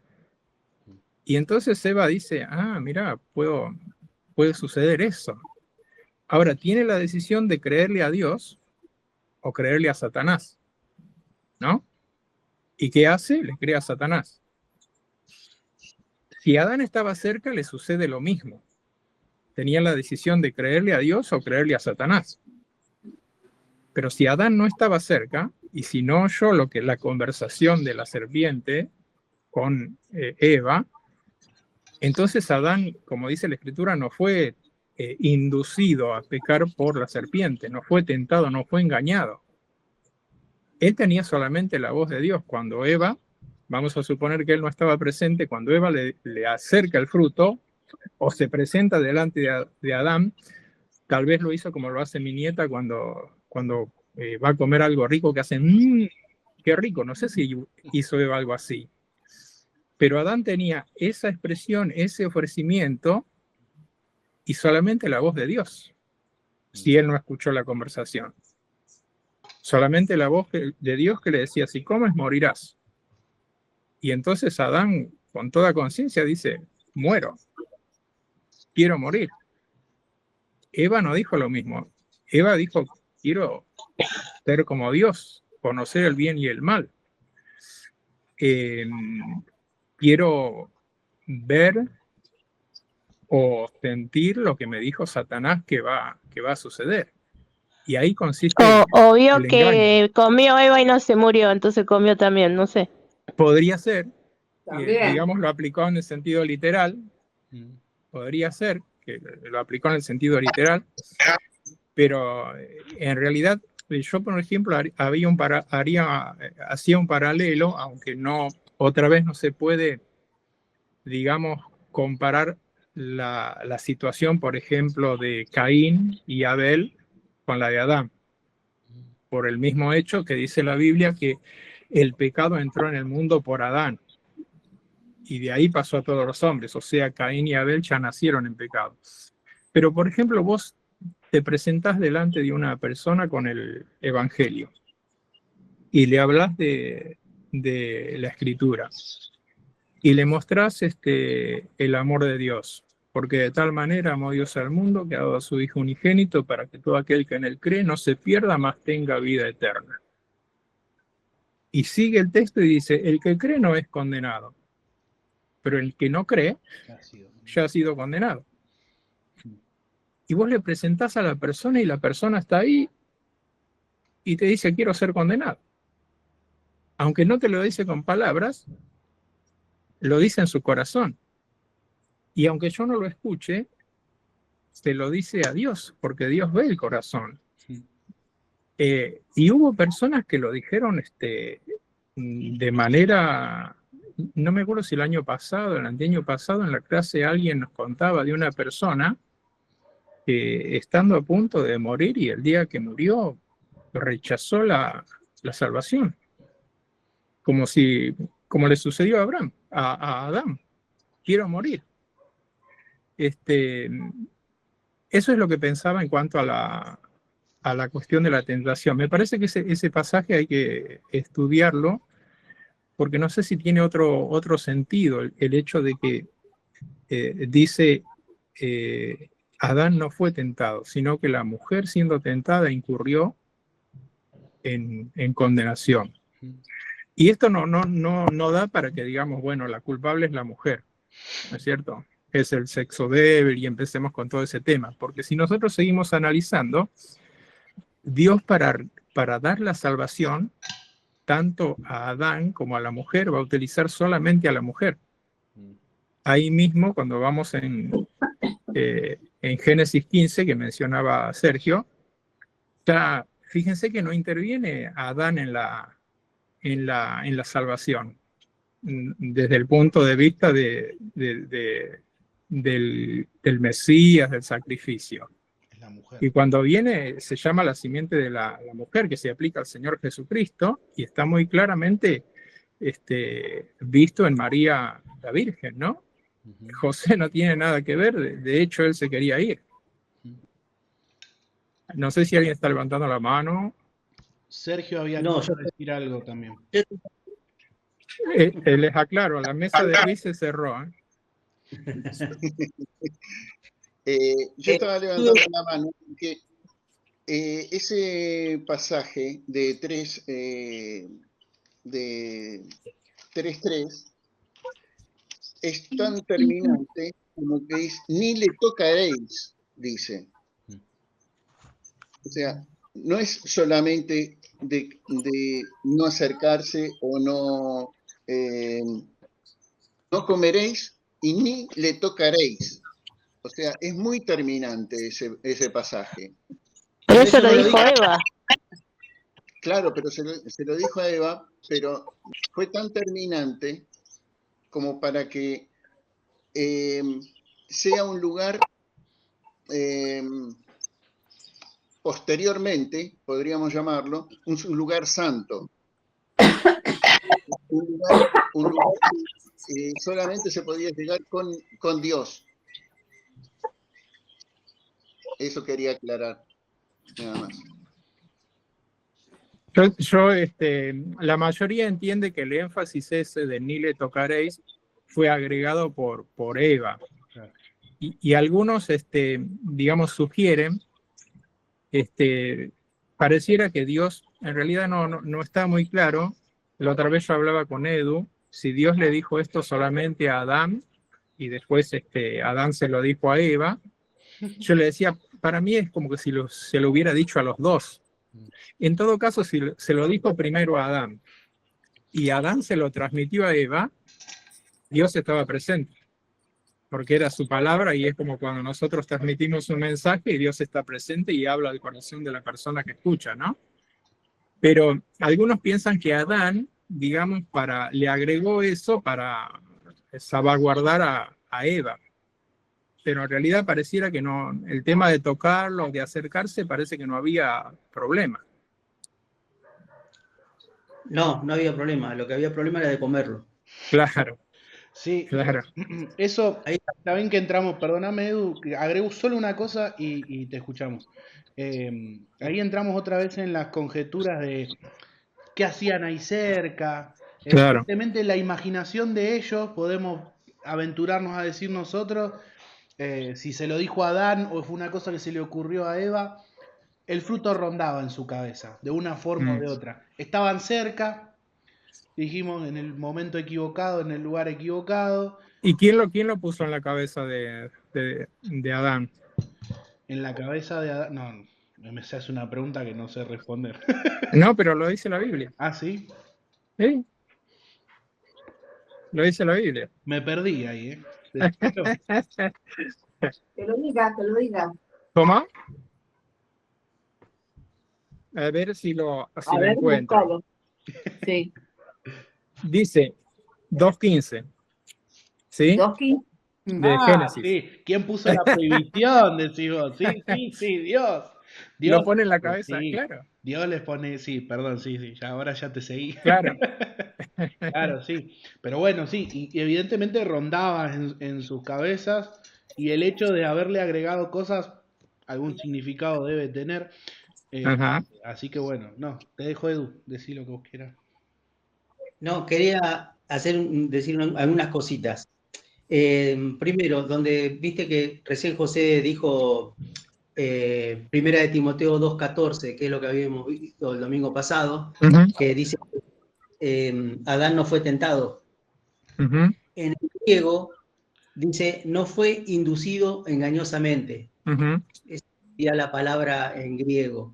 Y entonces Eva dice, mira, puedo puede suceder eso. Ahora, tiene la decisión de creerle a Dios o creerle a Satanás, ¿no? ¿Y qué hace? Le cree a Satanás. Si Adán estaba cerca, le sucede lo mismo. Tenía la decisión de creerle a Dios o creerle a Satanás. Pero si Adán no estaba cerca, y si no oyó la conversación de la serpiente con Eva, entonces Adán, como dice la Escritura, no fue inducido a pecar por la serpiente, no fue tentado, no fue engañado. Él tenía solamente la voz de Dios. Cuando Eva, vamos a suponer que él no estaba presente, cuando Eva le acerca el fruto o se presenta delante de Adán, tal vez lo hizo como lo hace mi nieta cuando va a comer algo rico, que hace qué rico. No sé si hizo Eva algo así. Pero Adán tenía esa expresión, ese ofrecimiento, y solamente la voz de Dios, si él no escuchó la conversación. Solamente la voz de Dios que le decía, si comes, morirás. Y entonces Adán, con toda conciencia, dice, muero, quiero morir. Eva no dijo lo mismo. Eva dijo, quiero ser como Dios, conocer el bien y el mal. Quiero ver o sentir lo que me dijo Satanás que va a suceder. Y ahí consiste O vio el que engaño. comió Eva y no se murió, entonces comió también, no sé. Podría ser, También. digamos, lo aplicó en el sentido literal, podría ser que lo aplicó en el sentido literal, pero en realidad yo, por ejemplo, hacía un paralelo, aunque no, otra vez no se puede, digamos, comparar la situación, por ejemplo, de Caín y Abel con la de Adán, por el mismo hecho que dice la Biblia que el pecado entró en el mundo por Adán, y de ahí pasó a todos los hombres, o sea, Caín y Abel ya nacieron en pecado. Pero, por ejemplo, vos te presentás delante de una persona con el Evangelio y le hablas de la Escritura y le mostrás el amor de Dios, porque de tal manera amó Dios al mundo que ha dado a su Hijo unigénito para que todo aquel que en él cree no se pierda, mas tenga vida eterna. Y sigue el texto y dice, el que cree no es condenado, pero el que no cree ya ha sido condenado. Y vos le presentás a la persona y la persona está ahí y te dice, quiero ser condenado. Aunque no te lo dice con palabras, lo dice en su corazón. Y aunque yo no lo escuche, se lo dice a Dios, porque Dios ve el corazón. Y hubo personas que lo dijeron de manera, no me acuerdo si el año pasado, el anteaño pasado, en la clase alguien nos contaba de una persona que estando a punto de morir y el día que murió rechazó la salvación, como le sucedió a Abraham, a Adán. Quiero morir. Eso es lo que pensaba en cuanto a la cuestión de la tentación. Me parece que ese pasaje hay que estudiarlo, porque no sé si tiene otro sentido el hecho de que dice Adán no fue tentado, sino que la mujer siendo tentada incurrió en condenación. Y esto no da para que digamos, bueno, la culpable es la mujer, ¿no es cierto? Es el sexo débil y empecemos con todo ese tema, porque si nosotros seguimos analizando, Dios para dar la salvación, tanto a Adán como a la mujer, va a utilizar solamente a la mujer. Ahí mismo, cuando vamos en Génesis 15, que mencionaba Sergio, ya fíjense que no interviene a Adán en la salvación, desde el punto de vista del Mesías, del sacrificio. Y cuando viene, se llama la simiente de la mujer, que se aplica al Señor Jesucristo, y está muy claramente visto en María la Virgen, ¿no? José no tiene nada que ver, de hecho él se quería ir. No sé si alguien está levantando la mano. Sergio había No, querido decir algo también. Les aclaro, la mesa de Luis se cerró. Yo estaba levantando la mano porque ese pasaje de 3:3 es tan terminante como que es, ni le tocaréis, dice. O sea, no es solamente de no acercarse o no comeréis y ni le tocaréis. O sea, es muy terminante ese pasaje. Pero eso lo dijo Eva. Claro, pero se lo dijo a Eva, pero fue tan terminante como para que sea un lugar posteriormente, podríamos llamarlo, un lugar santo. Un lugar que solamente se podía llegar con Dios. Eso quería aclarar, nada más. La mayoría entiende que el énfasis ese de ni le tocaréis fue agregado por Eva. Y algunos, digamos, sugieren, pareciera que Dios, en realidad no está muy claro. La otra vez yo hablaba con Edu, si Dios le dijo esto solamente a Adán, y después Adán se lo dijo a Eva, yo le decía, para mí es como que si se lo hubiera dicho a los dos. En todo caso, si se lo dijo primero a Adán, y Adán se lo transmitió a Eva, Dios estaba presente, porque era su palabra, y es como cuando nosotros transmitimos un mensaje y Dios está presente y habla al corazón de la persona que escucha, ¿no? Pero algunos piensan que Adán, digamos, le agregó eso para salvaguardar a Eva. Pero en realidad pareciera que no, el tema de tocarlo, de acercarse, parece que no había problema. No había problema. Lo que había problema era de comerlo. Claro. Sí, claro. Eso, está bien que entramos, perdóname Edu, agrego solo una cosa y te escuchamos. Ahí entramos otra vez en las conjeturas de qué hacían ahí cerca. Claro. Evidentemente la imaginación de ellos, podemos aventurarnos a decir nosotros, si se lo dijo a Adán o fue una cosa que se le ocurrió a Eva, el fruto rondaba en su cabeza, de una forma o de otra. Estaban cerca, dijimos, en el momento equivocado, en el lugar equivocado. ¿Y quién lo puso en la cabeza de Adán? En la cabeza de Adán. No, me hace una pregunta que no sé responder. No, pero lo dice la Biblia. ¿Ah, sí? ¿Sí? Lo dice la Biblia. Me perdí ahí, ¿eh? Que lo diga. ¿Cómo? A ver si lo encuentro. Sí. Dice 2:15. ¿Sí? 2:15. De Génesis. Sí. ¿Quién puso la prohibición? Decís vos. Sí, Dios. Lo pone en la cabeza, sí. claro. Dios les pone, sí, perdón, sí, ahora ya te seguí. Claro. Claro, sí. Pero bueno, sí, y evidentemente rondaba en sus cabezas, y el hecho de haberle agregado cosas, algún significado debe tener. Así que bueno, te dejo, Edu, decí lo que vos quieras. No, quería decir algunas cositas. Primero, donde viste que recién José dijo Primera de Timoteo 2:14, que es lo que habíamos visto el domingo pasado, que dice Adán no fue tentado. En el griego dice no fue inducido engañosamente. Esa sería la palabra en griego.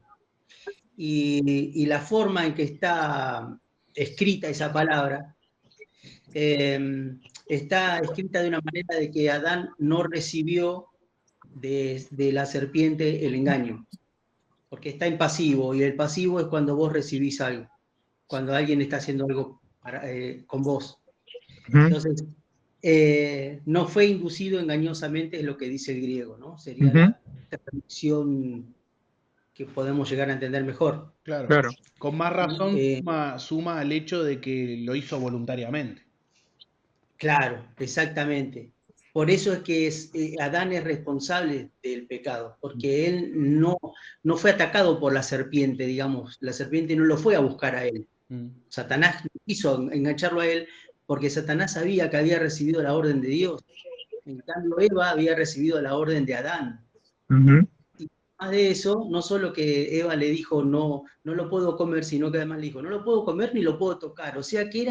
Y la forma en que está escrita esa palabra está escrita de una manera de que Adán no recibió de la serpiente el engaño, porque está en pasivo, y el pasivo es cuando vos recibís algo, cuando alguien está haciendo algo con vos. Entonces, no fue inducido engañosamente, es lo que dice el griego, ¿no? Sería la traducción que podemos llegar a entender mejor. Claro. Con más razón suma el hecho de que lo hizo voluntariamente. Claro, exactamente. Por eso es que Adán es responsable del pecado, porque él no fue atacado por la serpiente, digamos. La serpiente no lo fue a buscar a él. Satanás quiso engancharlo a él porque Satanás sabía que había recibido la orden de Dios. En cambio, Eva había recibido la orden de Adán. Ujú. Y además de eso, no solo que Eva le dijo, no, no lo puedo comer, sino que además le dijo, no lo puedo comer ni lo puedo tocar. O sea que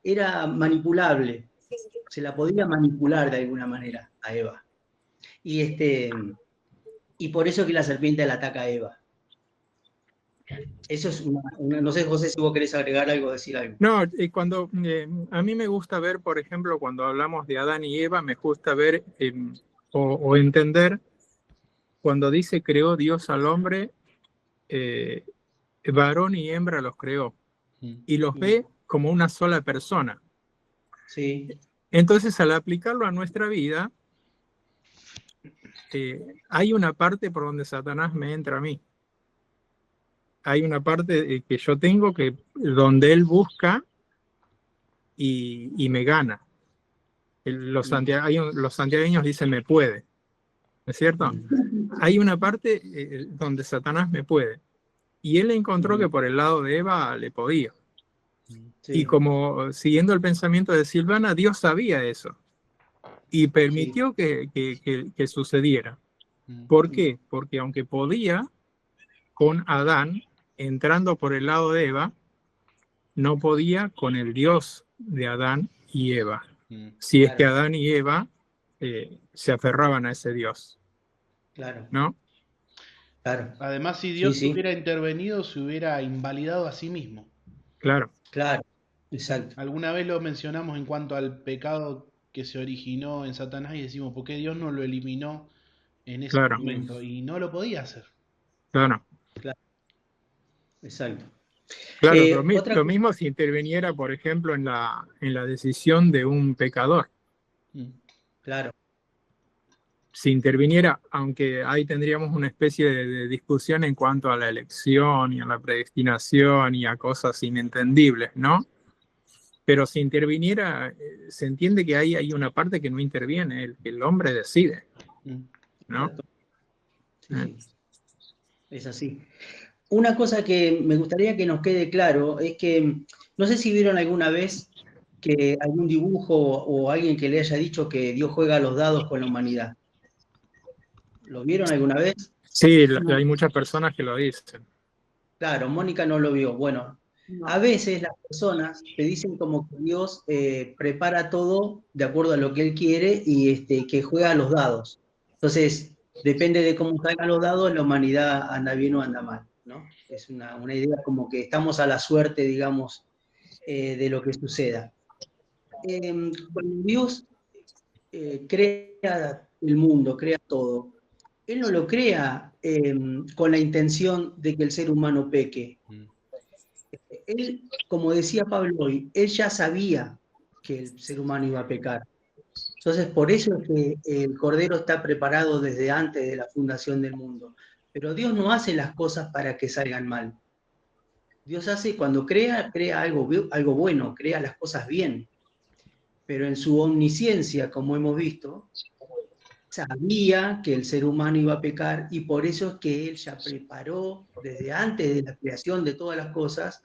era manipulable. Se la podía manipular de alguna manera a Eva. Y por eso que la serpiente la ataca a Eva. Eso es no sé, José, si vos querés agregar algo, decir algo. No, a mí me gusta ver, por ejemplo, cuando hablamos de Adán y Eva, me gusta ver o entender cuando dice creó Dios al hombre, varón y hembra los creó y los ve como una sola persona. Sí. Entonces, al aplicarlo a nuestra vida, hay una parte por donde Satanás me entra a mí. Hay una parte que yo tengo donde él busca y me gana. Los santiagueños dicen me puede, ¿no es cierto? Hay una parte donde Satanás me puede. Y él encontró que por el lado de Eva le podía. Sí. Y como siguiendo el pensamiento de Silvana, Dios sabía eso. Y permitió que sucediera. ¿Por qué? Porque aunque podía, con Adán, entrando por el lado de Eva, no podía con el Dios de Adán y Eva. Si es que Adán y Eva se aferraban a ese Dios. Claro. ¿No? Claro. Además, si Dios hubiera intervenido, se hubiera invalidado a sí mismo. Claro. Claro, exacto. Alguna vez lo mencionamos en cuanto al pecado que se originó en Satanás y decimos, ¿por qué Dios no lo eliminó en ese momento? Y no lo podía hacer. Claro. Claro. Exacto. Claro, lo mismo si interviniera, por ejemplo, en la decisión de un pecador. Claro. Si interviniera, aunque ahí tendríamos una especie de discusión en cuanto a la elección y a la predestinación y a cosas inentendibles, ¿no? Pero si interviniera, se entiende que hay una parte que no interviene, el hombre decide, ¿no? Sí. Es así. Una cosa que me gustaría que nos quede claro es que, no sé si vieron alguna vez que algún dibujo o alguien que le haya dicho que Dios juega a los dados con la humanidad. ¿Lo vieron alguna vez? Sí, hay muchas personas que lo dicen. Claro, Mónica no lo vio. Bueno, a veces las personas te dicen como que Dios prepara todo de acuerdo a lo que Él quiere y que juega a los dados. Entonces, depende de cómo salgan los dados, la humanidad anda bien o anda mal, ¿no? Es una idea como que estamos a la suerte, digamos, de lo que suceda. Cuando Dios crea el mundo, crea todo, Él no lo crea con la intención de que el ser humano peque. Él, como decía Pablo hoy, él ya sabía que el ser humano iba a pecar. Entonces, por eso es que el Cordero está preparado desde antes de la fundación del mundo. Pero Dios no hace las cosas para que salgan mal. Dios hace, cuando crea algo bueno, crea las cosas bien. Pero en su omnisciencia, como hemos visto, sabía que el ser humano iba a pecar y por eso es que Él ya preparó desde antes de la creación de todas las cosas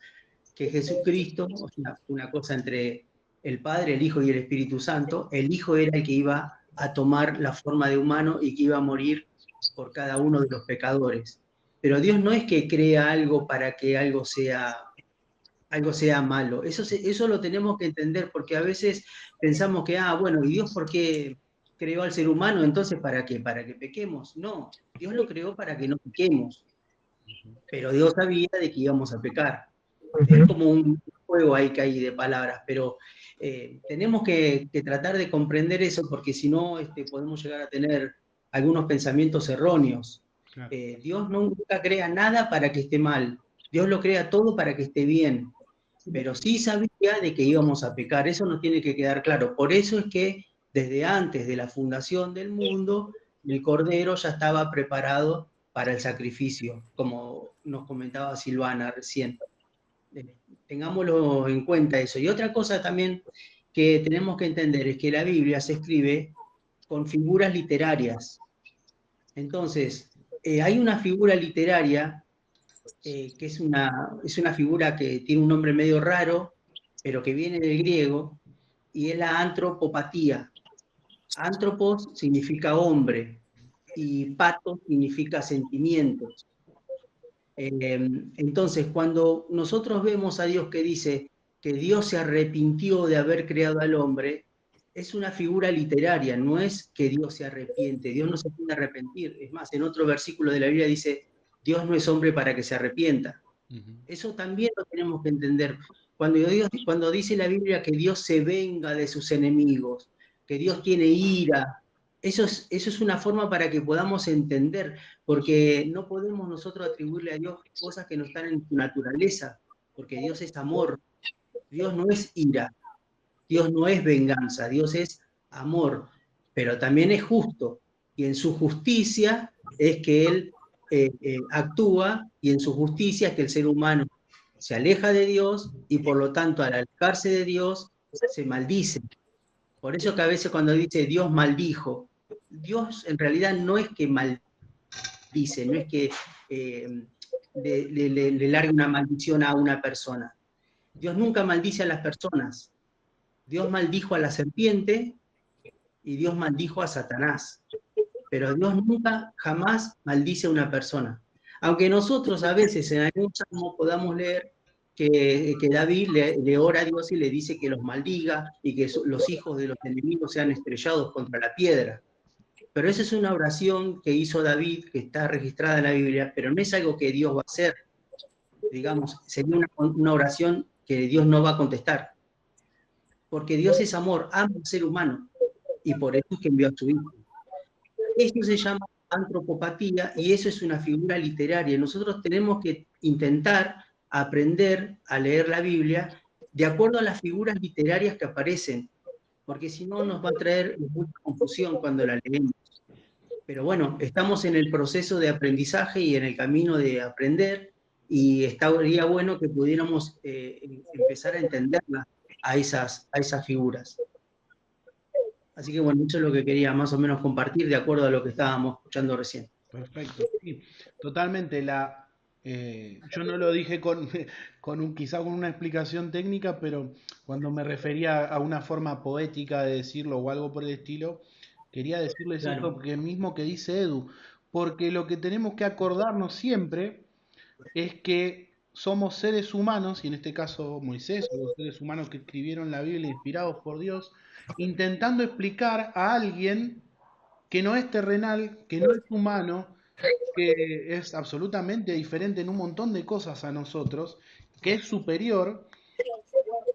que Jesucristo, o sea, una cosa entre el Padre, el Hijo y el Espíritu Santo, el Hijo era el que iba a tomar la forma de humano y que iba a morir por cada uno de los pecadores. Pero Dios no es que crea algo para que algo sea malo. Eso lo tenemos que entender, porque a veces pensamos que, bueno, ¿y Dios por qué creó al ser humano? Entonces, ¿para qué? ¿Para que pequemos? No, Dios lo creó para que no pequemos. Pero Dios sabía de que íbamos a pecar. Es como un juego ahí que hay de palabras, pero tenemos que tratar de comprender eso, porque si no podemos llegar a tener algunos pensamientos erróneos. Claro. Dios nunca crea nada para que esté mal. Dios lo crea todo para que esté bien. Pero sí sabía de que íbamos a pecar. Eso nos tiene que quedar claro. Por eso es que desde antes de la fundación del mundo, el Cordero ya estaba preparado para el sacrificio, como nos comentaba Silvana recién. Tengámoslo en cuenta eso. Y otra cosa también que tenemos que entender es que la Biblia se escribe con figuras literarias. Entonces, hay una figura literaria que es una figura que tiene un nombre medio raro, pero que viene del griego, y es la antropopatía. Antropos significa hombre y patos significa sentimientos. Entonces, cuando nosotros vemos a Dios que dice que Dios se arrepintió de haber creado al hombre, es una figura literaria, no es que Dios se arrepiente, Dios no se puede arrepentir. Es más, en otro versículo de la Biblia dice, Dios no es hombre para que se arrepienta. Eso también lo tenemos que entender. Cuando dice la Biblia que Dios se venga de sus enemigos, que Dios tiene ira, eso es una forma para que podamos entender, porque no podemos nosotros atribuirle a Dios cosas que no están en su naturaleza, porque Dios es amor, Dios no es ira, Dios no es venganza, Dios es amor, pero también es justo, y en su justicia es que Él actúa, y en su justicia es que el ser humano se aleja de Dios, y por lo tanto al alejarse de Dios se maldice. Por eso que a veces cuando dice Dios maldijo, Dios en realidad no es que maldice, no es que le largue una maldición a una persona. Dios nunca maldice a las personas. Dios maldijo a la serpiente y Dios maldijo a Satanás. Pero Dios nunca, jamás maldice a una persona. Aunque nosotros a veces en algún salmo podamos leer que David le ora a Dios y le dice que los maldiga y que los hijos de los enemigos sean estrellados contra la piedra. Pero esa es una oración que hizo David, que está registrada en la Biblia, pero no es algo que Dios va a hacer. Digamos, sería una oración que Dios no va a contestar. Porque Dios es amor, ama al ser humano, y por eso es que envió a su Hijo. Esto se llama antropopatía y eso es una figura literaria. Nosotros tenemos que intentar aprender a leer la Biblia de acuerdo a las figuras literarias que aparecen, porque si no nos va a traer mucha confusión cuando la leemos. Pero bueno, estamos en el proceso de aprendizaje y en el camino de aprender, y estaría bueno que pudiéramos empezar a entenderlas a esas figuras. Así que bueno, eso es lo que quería más o menos compartir de acuerdo a lo que estábamos escuchando recién. Perfecto, sí, totalmente. Yo no lo dije quizá con una explicación técnica, pero cuando me refería a una forma poética de decirlo o algo por el estilo, quería decirles Claro. esto que mismo que dice Edu, porque lo que tenemos que acordarnos siempre es que somos seres humanos, y en este caso Moisés, o los seres humanos que escribieron la Biblia inspirados por Dios, intentando explicar a alguien que no es terrenal, que no es humano, que es absolutamente diferente en un montón de cosas a nosotros, que es superior,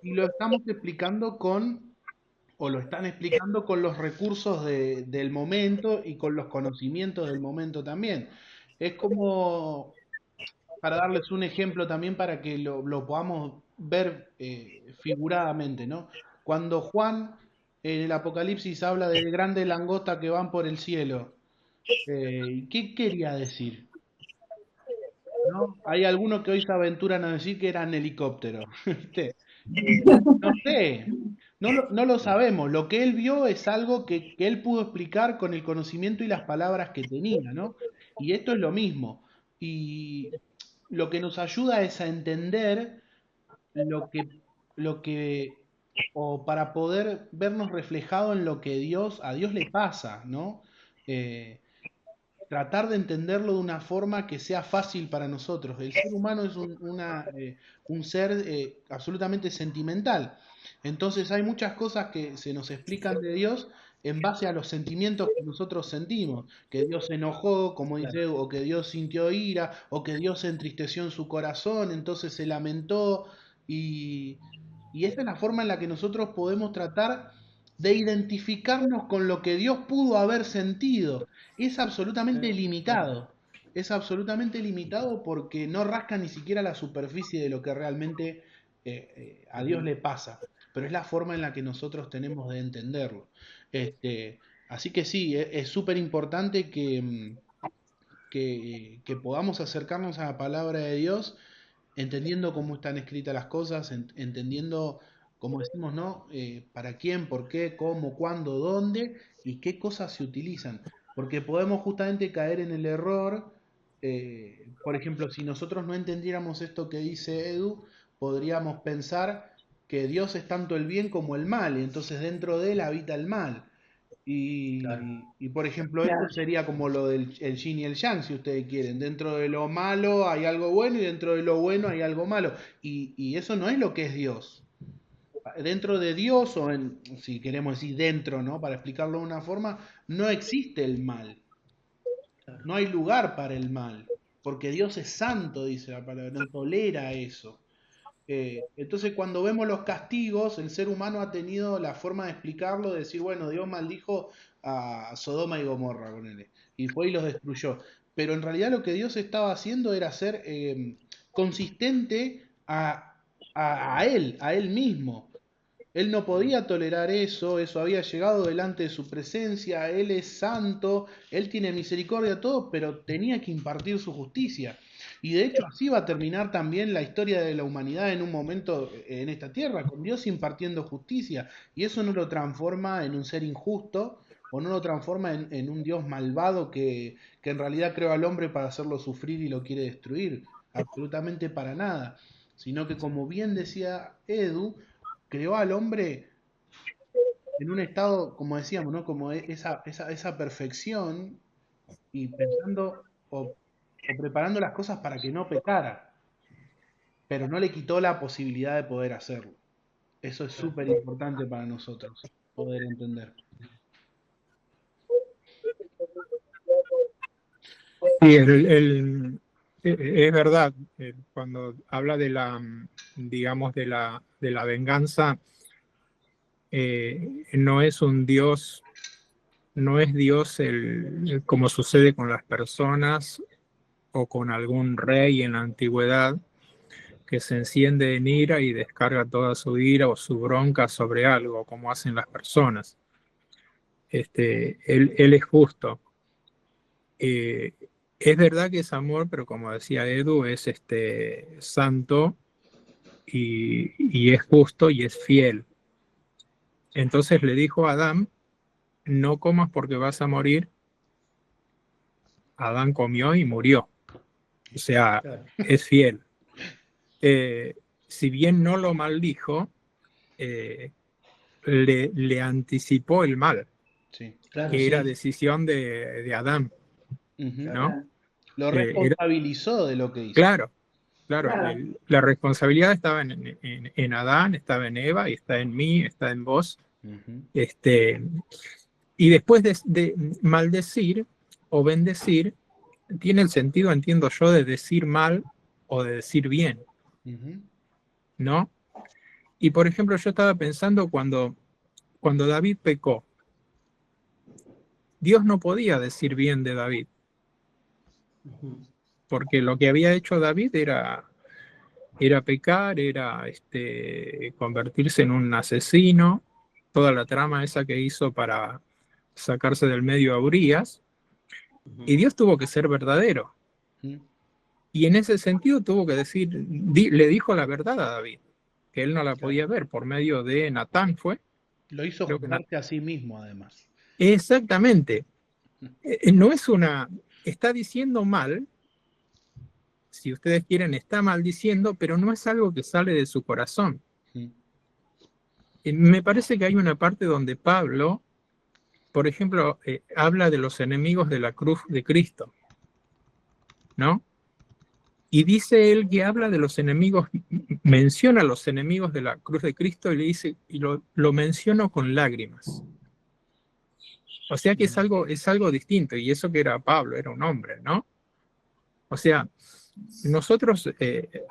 y lo estamos explicando o lo están explicando con los recursos del momento y con los conocimientos del momento también. Es como, para darles un ejemplo también para que lo podamos ver figuradamente, ¿no? Cuando Juan en el Apocalipsis habla de grandes langostas que van por el cielo, ¿qué quería decir? ¿No? Hay algunos que hoy se aventuran a decir que eran helicópteros, ¿viste? No sé, no lo sabemos. Lo que él vio es algo que él pudo explicar con el conocimiento y las palabras que tenía, ¿no? Y esto es lo mismo. Y lo que nos ayuda es a entender lo que, o para poder vernos reflejado en lo que a Dios le pasa, ¿no? Eh, Tratar de entenderlo de una forma que sea fácil para nosotros. El ser humano es un ser absolutamente sentimental. Entonces hay muchas cosas que se nos explican de Dios en base a los sentimientos que nosotros sentimos, que Dios se enojó, como dice, o que Dios sintió ira, o que Dios se entristeció en su corazón, entonces se lamentó, y, y esa es la forma en la que nosotros podemos tratar de identificarnos con lo que Dios pudo haber sentido. Es absolutamente limitado. Es absolutamente limitado porque no rasca ni siquiera la superficie de lo que realmente a Dios le pasa. Pero es la forma en la que nosotros tenemos de entenderlo. Así que sí, es súper importante que podamos acercarnos a la palabra de Dios entendiendo cómo están escritas las cosas, entendiendo, como decimos, ¿no? Para quién, por qué, cómo, cuándo, dónde y qué cosas se utilizan. Porque podemos justamente caer en el error, por ejemplo, si nosotros no entendiéramos esto que dice Edu, podríamos pensar que Dios es tanto el bien como el mal, y entonces dentro de él habita el mal. Claro. Y, por ejemplo, esto sería como lo del el yin y el yang, si ustedes quieren. Dentro de lo malo hay algo bueno y dentro de lo bueno hay algo malo. Y eso no es lo que es Dios. Dentro de Dios, o si queremos decir dentro, ¿no? Para explicarlo de una forma, no existe el mal. No hay lugar para el mal. Porque Dios es santo, dice la palabra, no tolera eso. Entonces, cuando vemos los castigos, el ser humano ha tenido la forma de explicarlo, de decir, bueno, Dios maldijo a Sodoma y Gomorra, ponele, y fue y los destruyó. Pero en realidad lo que Dios estaba haciendo era ser consistente a él mismo. Él no podía tolerar eso, eso había llegado delante de su presencia, Él es santo, Él tiene misericordia, todo, pero tenía que impartir su justicia. Y de hecho así va a terminar también la historia de la humanidad en un momento en esta tierra, con Dios impartiendo justicia. Y eso no lo transforma en un ser injusto o no lo transforma en un Dios malvado que en realidad creó al hombre para hacerlo sufrir y lo quiere destruir. Absolutamente para nada. Sino que como bien decía Edu, creó al hombre en un estado, como decíamos, ¿no? Como esa perfección y pensando o preparando las cosas para que no pecara, pero no le quitó la posibilidad de poder hacerlo. Eso es súper importante para nosotros, poder entender. Sí, es verdad, cuando habla de la, digamos, de la venganza, no es un Dios, no es Dios como sucede con las personas o con algún rey en la antigüedad, que se enciende en ira y descarga toda su ira o su bronca sobre algo, como hacen las personas. Él es justo. Es verdad que es amor, pero como decía Edu, es santo y es justo y es fiel. Entonces le dijo a Adán, no comas porque vas a morir. Adán comió y murió. O sea, Claro. es fiel. Si bien no lo maldijo, le anticipó el mal, Sí. Claro, que era sí. decisión de Adán, Ujú. ¿no? Lo Era, responsabilizó de lo que hizo. claro, Claro. la responsabilidad estaba en Adán, estaba en Eva, y está en mí, está en vos. Ujú. Y después de maldecir o bendecir, tiene el sentido, entiendo yo, de decir mal o de decir bien, Ujú. ¿no? Y por ejemplo, yo estaba pensando cuando David pecó, Dios no podía decir bien de David, porque lo que había hecho David era pecar, era convertirse en un asesino, toda la trama esa que hizo para sacarse del medio a Urías, y Dios tuvo que ser verdadero. Ujú. Y en ese sentido tuvo que decir, le dijo la verdad a David, que él no la podía ver por medio de Natán, fue. Lo hizo Creo que juzgarse a sí mismo, además. Exactamente. No es está diciendo mal, si ustedes quieren, está maldiciendo, pero no es algo que sale de su corazón. Ujú. Me parece que hay una parte donde Pablo, por ejemplo, habla de los enemigos de la cruz de Cristo, ¿no? Y dice él que habla de los enemigos, menciona a los enemigos de la cruz de Cristo y le dice, y lo menciono con lágrimas. O sea que es algo distinto, y eso que era Pablo, era un hombre, ¿no? O sea, nosotros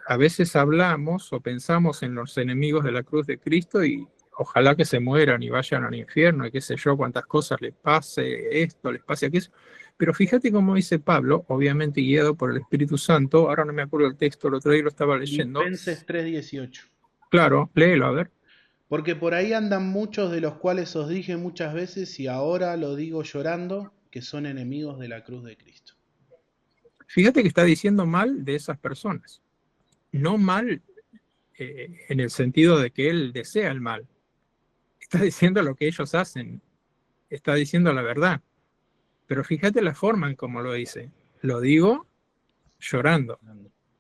a veces hablamos o pensamos en los enemigos de la cruz de Cristo y ojalá que se mueran y vayan al infierno y qué sé yo, cuántas cosas les pase esto, les pase aquello. Pero fíjate cómo dice Pablo, obviamente guiado por el Espíritu Santo, ahora no me acuerdo el texto, el otro día lo estaba leyendo. Filipenses 3:18. Claro, léelo, a ver. Porque por ahí andan muchos de los cuales os dije muchas veces y ahora lo digo llorando, que son enemigos de la cruz de Cristo. Fíjate que está diciendo mal de esas personas. No mal en el sentido de que él desea el mal. Está diciendo lo que ellos hacen. Está diciendo la verdad. Pero fíjate la forma en cómo lo dice. Lo digo llorando.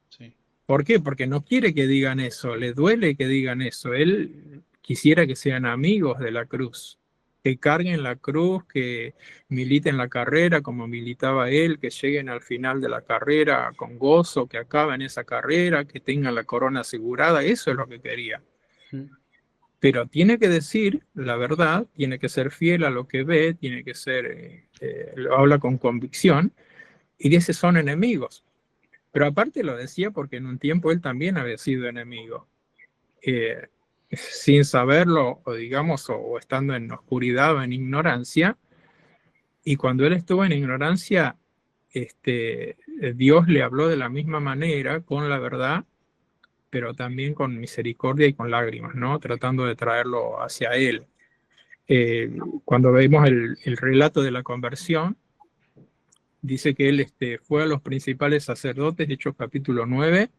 Sí. ¿Por qué? Porque no quiere que digan eso. Le duele que digan eso. Él quisiera que sean amigos de la cruz. que carguen la cruz, que militen la carrera como militaba él, que lleguen al final de la carrera con gozo, que acaben esa carrera, que tengan la corona asegurada. Eso es lo que quería. Pero tiene que decir la verdad, tiene que ser fiel a lo que ve, tiene que ser, lo habla con convicción, y dice son enemigos. Pero aparte lo decía porque en un tiempo él también había sido enemigo. Sin saberlo, o digamos, o estando en oscuridad o en ignorancia, y cuando él estuvo en ignorancia, Dios le habló de la misma manera, con la verdad, pero también con misericordia y con lágrimas, ¿no? Tratando de traerlo hacia él. Cuando vemos el relato de la conversión, dice que él fue a los principales sacerdotes, Hechos capítulo 9,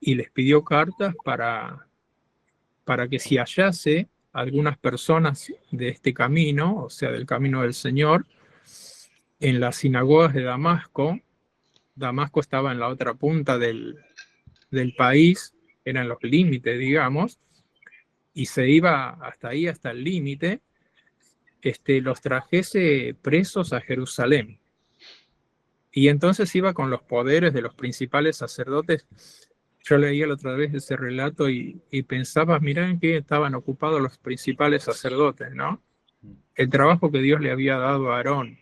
y les pidió cartas para que si hallase algunas personas de este camino, o sea, del camino del Señor, en las sinagogas de Damasco. Damasco estaba en la otra punta del país, eran los límites, digamos, y se iba hasta ahí, hasta el límite, los trajese presos a Jerusalén. Y entonces iba con los poderes de los principales sacerdotes. Yo leía la otra vez ese relato y pensaba, mirá en qué estaban ocupados los principales sacerdotes, ¿no? El trabajo que Dios le había dado a Aarón,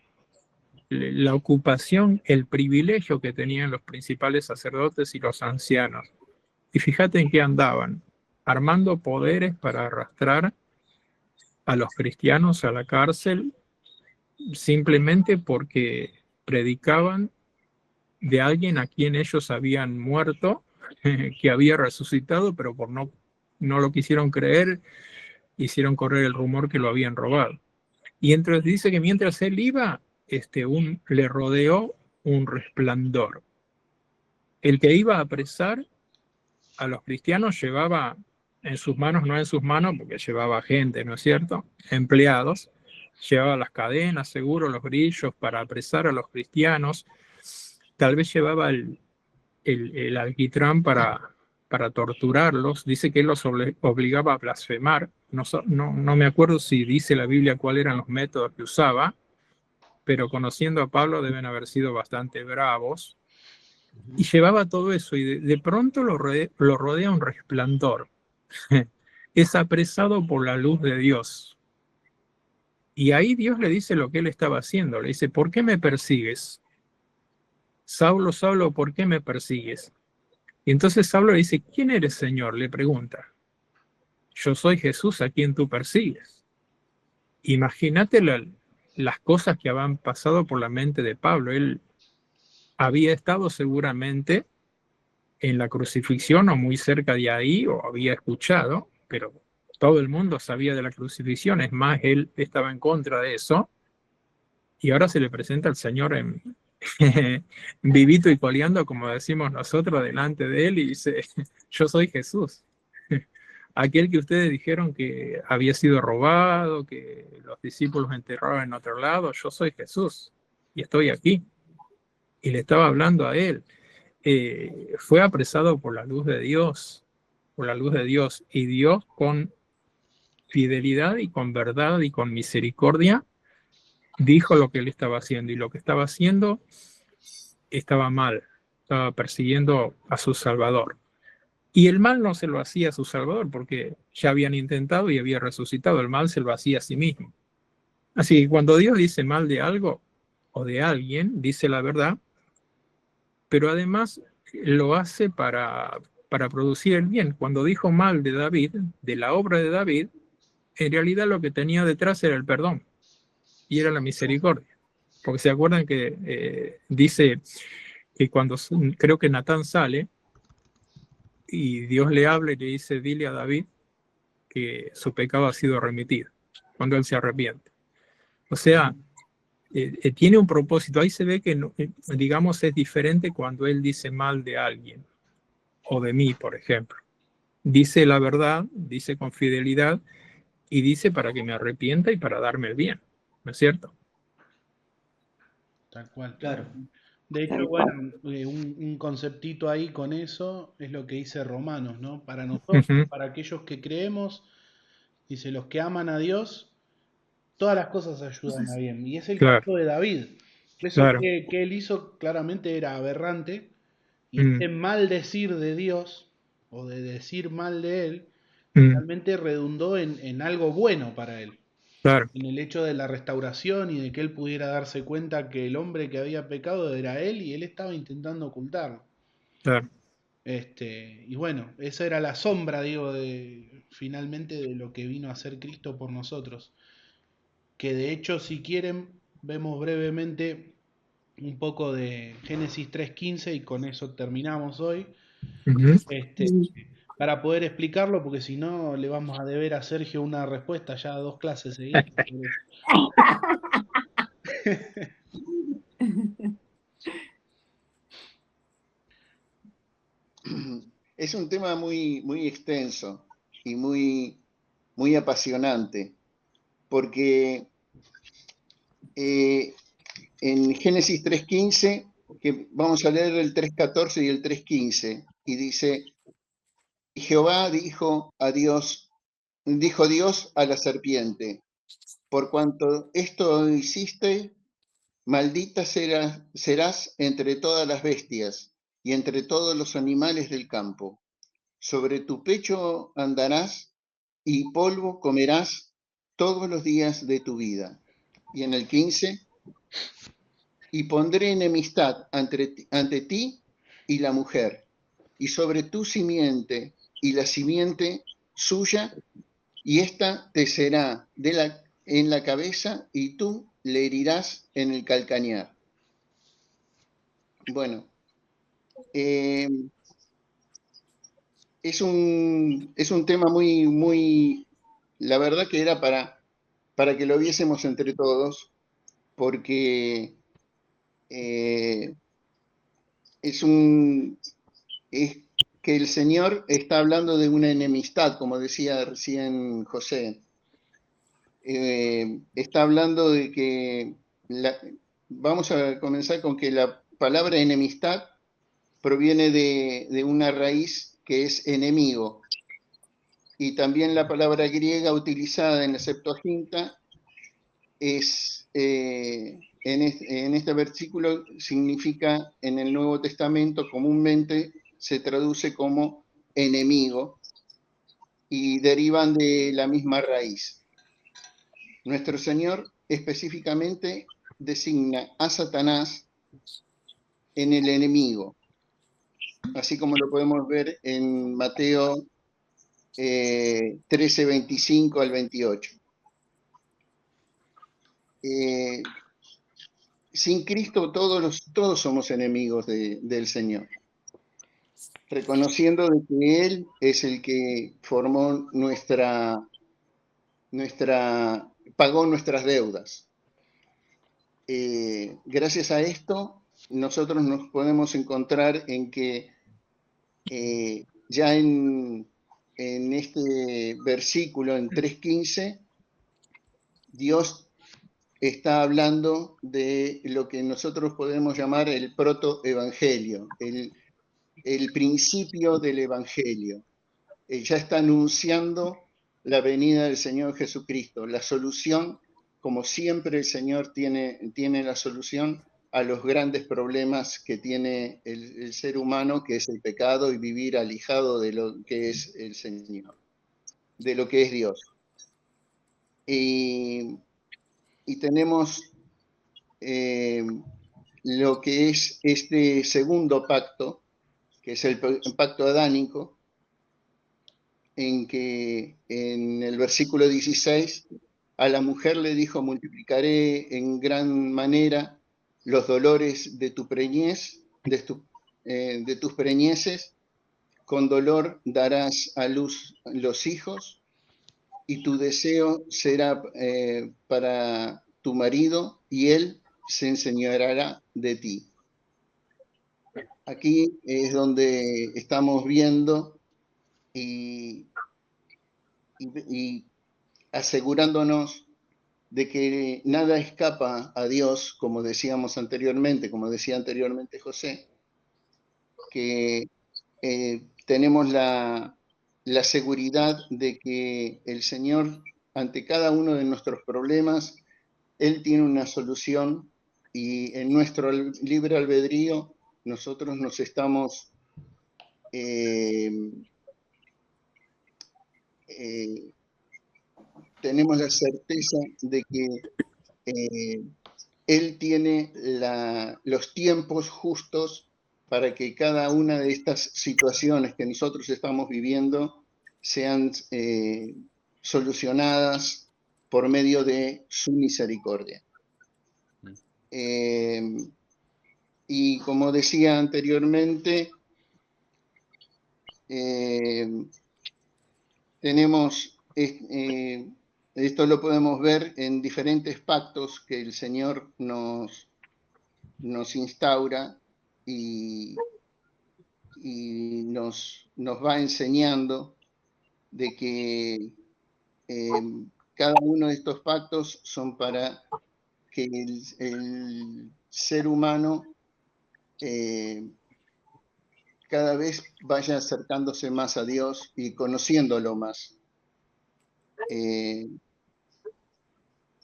la ocupación, el privilegio que tenían los principales sacerdotes y los ancianos. Y fíjate en qué andaban, armando poderes para arrastrar a los cristianos a la cárcel simplemente porque predicaban de alguien a quien ellos habían muerto, que había resucitado, pero por no lo quisieron creer, hicieron correr el rumor que lo habían robado. Y entonces dice que mientras él iba, le rodeó un resplandor. El que iba a apresar a los cristianos llevaba en sus manos, no en sus manos, porque llevaba gente, ¿no es cierto? Empleados, llevaba las cadenas, seguro, los grillos para apresar a los cristianos, tal vez llevaba el alquitrán para torturarlos. Dice que él los obligaba a blasfemar. No me acuerdo si dice la Biblia cuáles eran los métodos que usaba, pero conociendo a Pablo deben haber sido bastante bravos. Y llevaba todo eso y de pronto lo rodea un resplandor. Es apresado por la luz de Dios. Y ahí Dios le dice lo que él estaba haciendo. Le dice, ¿por qué me persigues? Saulo, Saulo, ¿por qué me persigues? Y entonces Saulo le dice, ¿quién eres, Señor? Le pregunta. Yo soy Jesús a quien tú persigues. Imagínate las cosas que habían pasado por la mente de Pablo. Él había estado seguramente en la crucifixión o muy cerca de ahí, o había escuchado, pero todo el mundo sabía de la crucifixión, es más, él estaba en contra de eso, y ahora se le presenta al Señor en vivito y coleando, como decimos nosotros, delante de él, y dice, yo soy Jesús, aquel que ustedes dijeron que había sido robado, que los discípulos enterraron en otro lado, yo soy Jesús, y estoy aquí, y le estaba hablando a él. Fue apresado por la luz de Dios, y Dios con fidelidad y con verdad y con misericordia dijo lo que él estaba haciendo, y lo que estaba haciendo estaba mal, estaba persiguiendo a su Salvador. Y el mal no se lo hacía a su Salvador porque ya habían intentado y había resucitado, el mal se lo hacía a sí mismo. Así que cuando Dios dice mal de algo o de alguien, dice la verdad, pero además lo hace para producir el bien. Cuando dijo mal de David, de la obra de David, en realidad lo que tenía detrás era el perdón y era la misericordia. Porque se acuerdan que dice que cuando creo que Natán sale y Dios le habla y le dice, dile a David que su pecado ha sido remitido, cuando él se arrepiente. O sea, tiene un propósito. Ahí se ve que, digamos, es diferente cuando él dice mal de alguien o de mí, por ejemplo. Dice la verdad, dice con fidelidad y dice para que me arrepienta y para darme el bien, ¿no es cierto? Tal cual. Claro. De hecho, bueno, un conceptito ahí con eso es lo que dice Romanos, ¿no? Para nosotros, para aquellos que creemos, Dice, los que aman a Dios, todas las cosas ayudan a bien. Y es el Claro, caso de David. Eso claro. que él hizo claramente era aberrante. Y Mm, este maldecir de Dios, o de decir mal de él, mm, finalmente redundó en algo bueno para él. claro, En el hecho de la restauración y de que él pudiera darse cuenta que el hombre que había pecado era él y él estaba intentando ocultarlo. claro. Y bueno, esa era la sombra, digo, finalmente de lo que vino a ser Cristo por nosotros. Que de hecho, si quieren, vemos brevemente un poco de Génesis 3:15 y con eso terminamos hoy. Ujú. Este, para poder explicarlo, porque si no le vamos a deber a Sergio una respuesta ya 2 clases seguidas. Es un tema muy, muy extenso y muy, muy apasionante, porque en Génesis 3:15, que vamos a leer el 3:14 y el 3:15, y dice, Jehová dijo Dios a la serpiente, por cuanto esto hiciste, maldita serás entre todas las bestias y entre todos los animales del campo. Sobre tu pecho andarás y polvo comerás todos los días de tu vida. Y en el 15, y pondré enemistad ante ti y la mujer, y sobre tu simiente y la simiente suya, y ésta te será en la cabeza y tú le herirás en el calcañar. Bueno, eh, es un tema muy, muy, la verdad que era para que lo viésemos entre todos, porque eh, es es que el Señor está hablando de una enemistad, como decía recién José. Está hablando de que vamos a comenzar con que la palabra enemistad proviene de una raíz que es enemigo, y también la palabra griega utilizada en la Septuaginta es, en este versículo significa, en el Nuevo Testamento comúnmente se traduce como enemigo y derivan de la misma raíz. Nuestro Señor específicamente designa a Satanás en el enemigo, así como lo podemos ver en Mateo 13, 25 al 28. Sin Cristo todos somos enemigos del Señor, reconociendo de que Él es el que formó pagó nuestras deudas. Gracias a esto, nosotros nos podemos encontrar en que ya en este versículo, en 3:15, Dios está hablando de lo que nosotros podemos llamar el protoevangelio, el principio del evangelio. Ya está anunciando la venida del Señor Jesucristo, la solución, como siempre el Señor tiene la solución a los grandes problemas que tiene el ser humano, que es el pecado y vivir alejado de lo que es el Señor, de lo que es Dios. Y tenemos lo que es este segundo pacto, que es el pacto adánico, en que en el versículo 16 a la mujer le dijo, multiplicaré en gran manera los dolores de tu preñez, de tus preñeces, con dolor darás a luz los hijos, y tu deseo será para tu marido, y él se enseñoreará de ti. Aquí es donde estamos viendo y asegurándonos de que nada escapa a Dios, como decía anteriormente José, que tenemos la la seguridad de que el Señor, ante cada uno de nuestros problemas, Él tiene una solución y en nuestro libre albedrío nosotros nos estamos tenemos la certeza de que Él tiene los tiempos justos para que cada una de estas situaciones que nosotros estamos viviendo sean solucionadas por medio de su misericordia. Y como decía anteriormente, tenemos, esto lo podemos ver en diferentes pactos que el Señor nos instaura y nos va enseñando de que cada uno de estos pactos son para que el ser humano cada vez vaya acercándose más a Dios y conociéndolo más.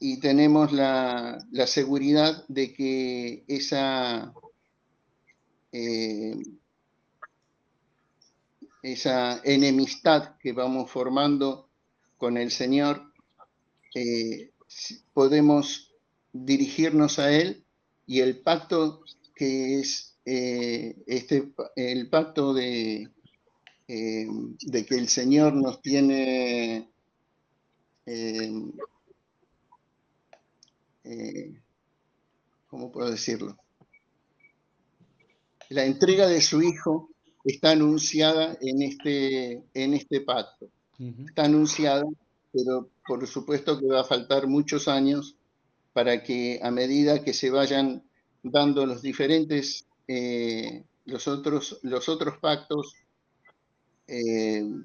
Y tenemos la seguridad de que esa enemistad que vamos formando con el Señor, podemos dirigirnos a Él, y el pacto que es el pacto de que el Señor nos tiene ¿cómo puedo decirlo? La entrega de su Hijo está anunciada en este pacto. Está anunciada, pero por supuesto que va a faltar muchos años para que, a medida que se vayan dando los diferentes, los otros pactos, el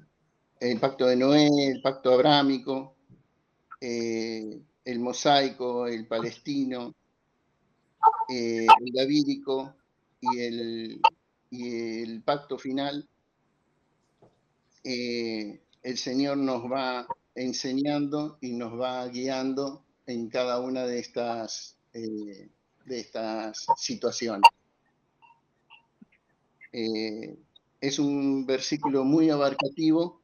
pacto de Noé, el pacto abrámico, el mosaico, el palestino, el davídico y el pacto final, el Señor nos va enseñando y nos va guiando en cada una de estas situaciones. Es un versículo muy abarcativo,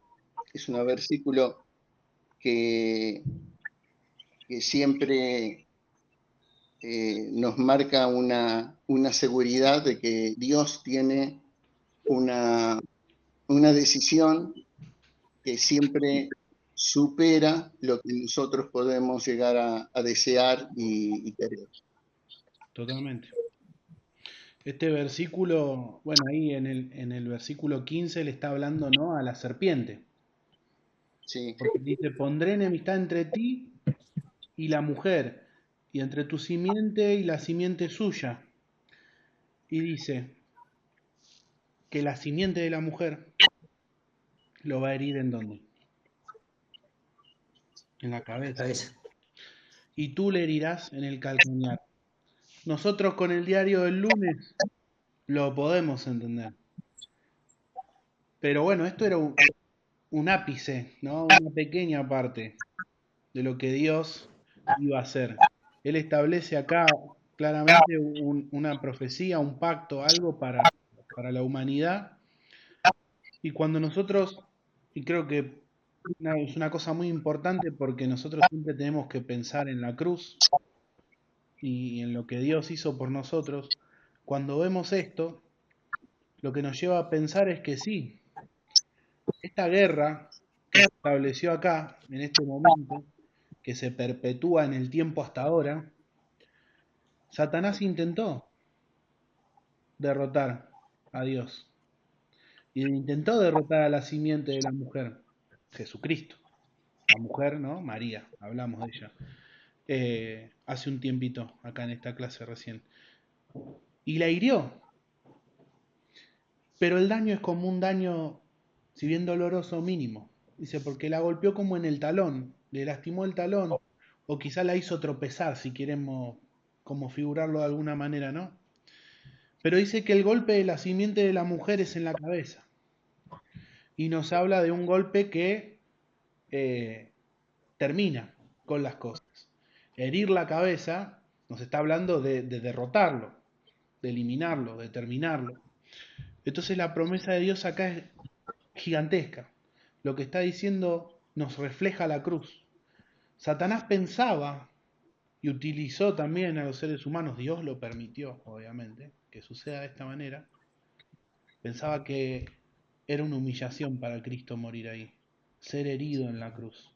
es un versículo que siempre nos marca una seguridad de que Dios tiene una decisión que siempre supera lo que nosotros podemos llegar a desear y querer. Totalmente. Este versículo, bueno, ahí en el versículo 15 le está hablando, ¿no?, a la serpiente. Sí. Porque dice, pondré enemistad entre ti y la mujer, y entre tu simiente y la simiente suya. Y dice que la simiente de la mujer lo va a herir ¿en dónde? En la cabeza. Y tú le herirás en el calcañar. Nosotros con el diario del lunes lo podemos entender. Pero bueno, esto era un ápice, ¿no? Una pequeña parte de lo que Dios iba a hacer. Él establece acá claramente una profecía, un pacto, algo para la humanidad. Y cuando nosotros, y creo que es una cosa muy importante porque nosotros siempre tenemos que pensar en la cruz y en lo que Dios hizo por nosotros, cuando vemos esto, lo que nos lleva a pensar es que sí, esta guerra que se estableció acá, en este momento, que se perpetúa en el tiempo hasta ahora, Satanás intentó derrotar a Dios. Y intentó derrotar a la simiente de la mujer, Jesucristo. La mujer, ¿no? María, hablamos de ella. Hace un tiempito, acá en esta clase recién. Y la hirió. Pero el daño es como un daño, si bien doloroso, mínimo. Dice, porque la golpeó como en el talón, le lastimó el talón, o quizá la hizo tropezar, si queremos como figurarlo de alguna manera, ¿no? Pero dice que el golpe de la simiente de la mujer es en la cabeza. y nos habla de un golpe que termina con las cosas. Herir la cabeza nos está hablando de derrotarlo, de eliminarlo, de terminarlo. Entonces la promesa de Dios acá es gigantesca. Lo que está diciendo nos refleja la cruz. Satanás pensaba y utilizó también a los seres humanos, Dios lo permitió, obviamente, que suceda de esta manera. Pensaba que era una humillación para Cristo morir ahí, ser herido en la cruz.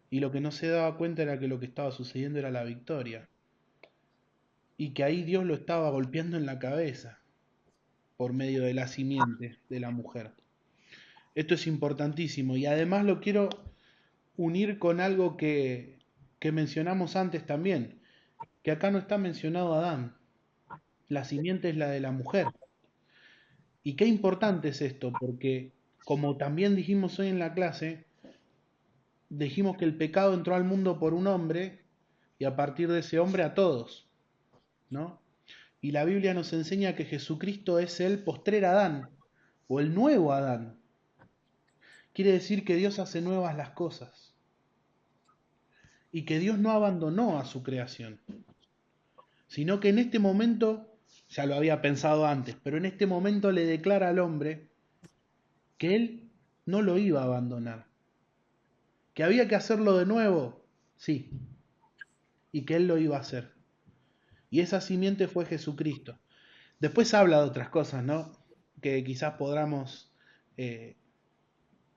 Y lo que no se daba cuenta era que lo que estaba sucediendo era la victoria. Y que ahí Dios lo estaba golpeando en la cabeza por medio de la simiente de la mujer. Esto es importantísimo y además lo quiero unir con algo que mencionamos antes también, que acá no está mencionado Adán. La simiente es la de la mujer. Y qué importante es esto, porque como también dijimos hoy en la clase, dijimos que el pecado entró al mundo por un hombre y a partir de ese hombre a todos, ¿no? Y la Biblia nos enseña que Jesucristo es el postrer Adán o el nuevo Adán. Quiere decir que Dios hace nuevas las cosas y que Dios no abandonó a su creación, sino que en este momento, ya lo había pensado antes, pero en este momento le declara al hombre que él no lo iba a abandonar, que había que hacerlo de nuevo, sí, y que él lo iba a hacer. Y esa simiente fue Jesucristo. Después habla de otras cosas, ¿no? Que quizás podamos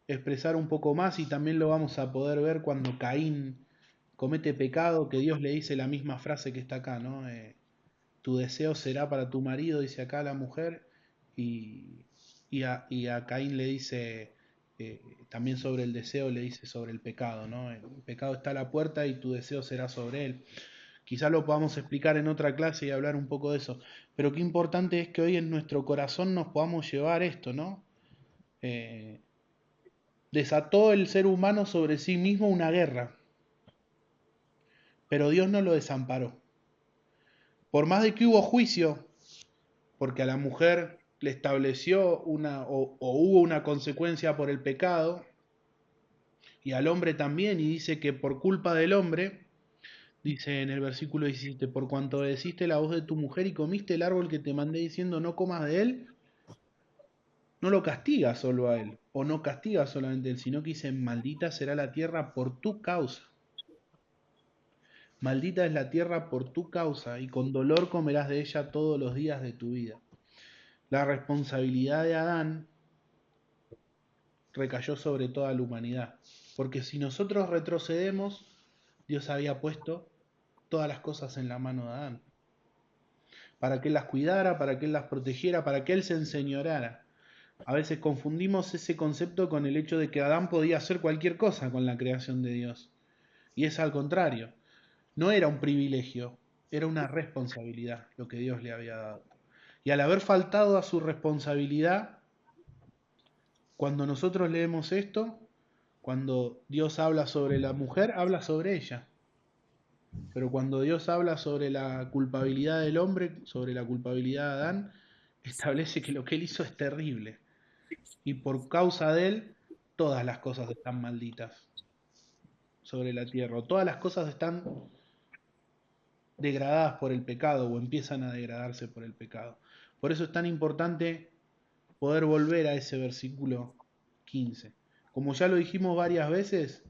expresar un poco más y también lo vamos a poder ver cuando Caín comete pecado, que Dios le dice la misma frase que está acá, ¿no? Tu deseo será para tu marido, dice acá la mujer, y a Caín le dice, también sobre el deseo, le dice sobre el pecado, ¿no? El pecado está a la puerta y tu deseo será sobre él. Quizás lo podamos explicar en otra clase y hablar un poco de eso, pero qué importante es que hoy en nuestro corazón nos podamos llevar esto, ¿no? Desató el ser humano sobre sí mismo una guerra, pero Dios no lo desamparó. Por más de que hubo juicio, porque a la mujer le estableció o hubo una consecuencia por el pecado, y al hombre también, y dice que por culpa del hombre, dice en el versículo 17, por cuanto obedeciste la voz de tu mujer y comiste el árbol que te mandé diciendo no comas de él, no lo castiga solo a él, o no castiga solamente a él, sino que dice, maldita será la tierra por tu causa. Maldita es la tierra por tu causa, y con dolor comerás de ella todos los días de tu vida. La responsabilidad de Adán recayó sobre toda la humanidad, porque si nosotros retrocedemos, Dios había puesto todas las cosas en la mano de Adán, para que él las cuidara, para que él las protegiera, para que él se enseñoreara. A veces confundimos ese concepto con el hecho de que Adán podía hacer cualquier cosa con la creación de Dios, y es al contrario. No era un privilegio, era una responsabilidad lo que Dios le había dado. Y al haber faltado a su responsabilidad, cuando nosotros leemos esto, cuando Dios habla sobre la mujer, habla sobre ella. Pero cuando Dios habla sobre la culpabilidad del hombre, sobre la culpabilidad de Adán, establece que lo que él hizo es terrible. Y por causa de él, todas las cosas están malditas sobre la tierra. Todas las cosas están degradadas por el pecado o empiezan a degradarse por el pecado. Por eso es tan importante poder volver a ese versículo 15. Como ya lo dijimos varias veces,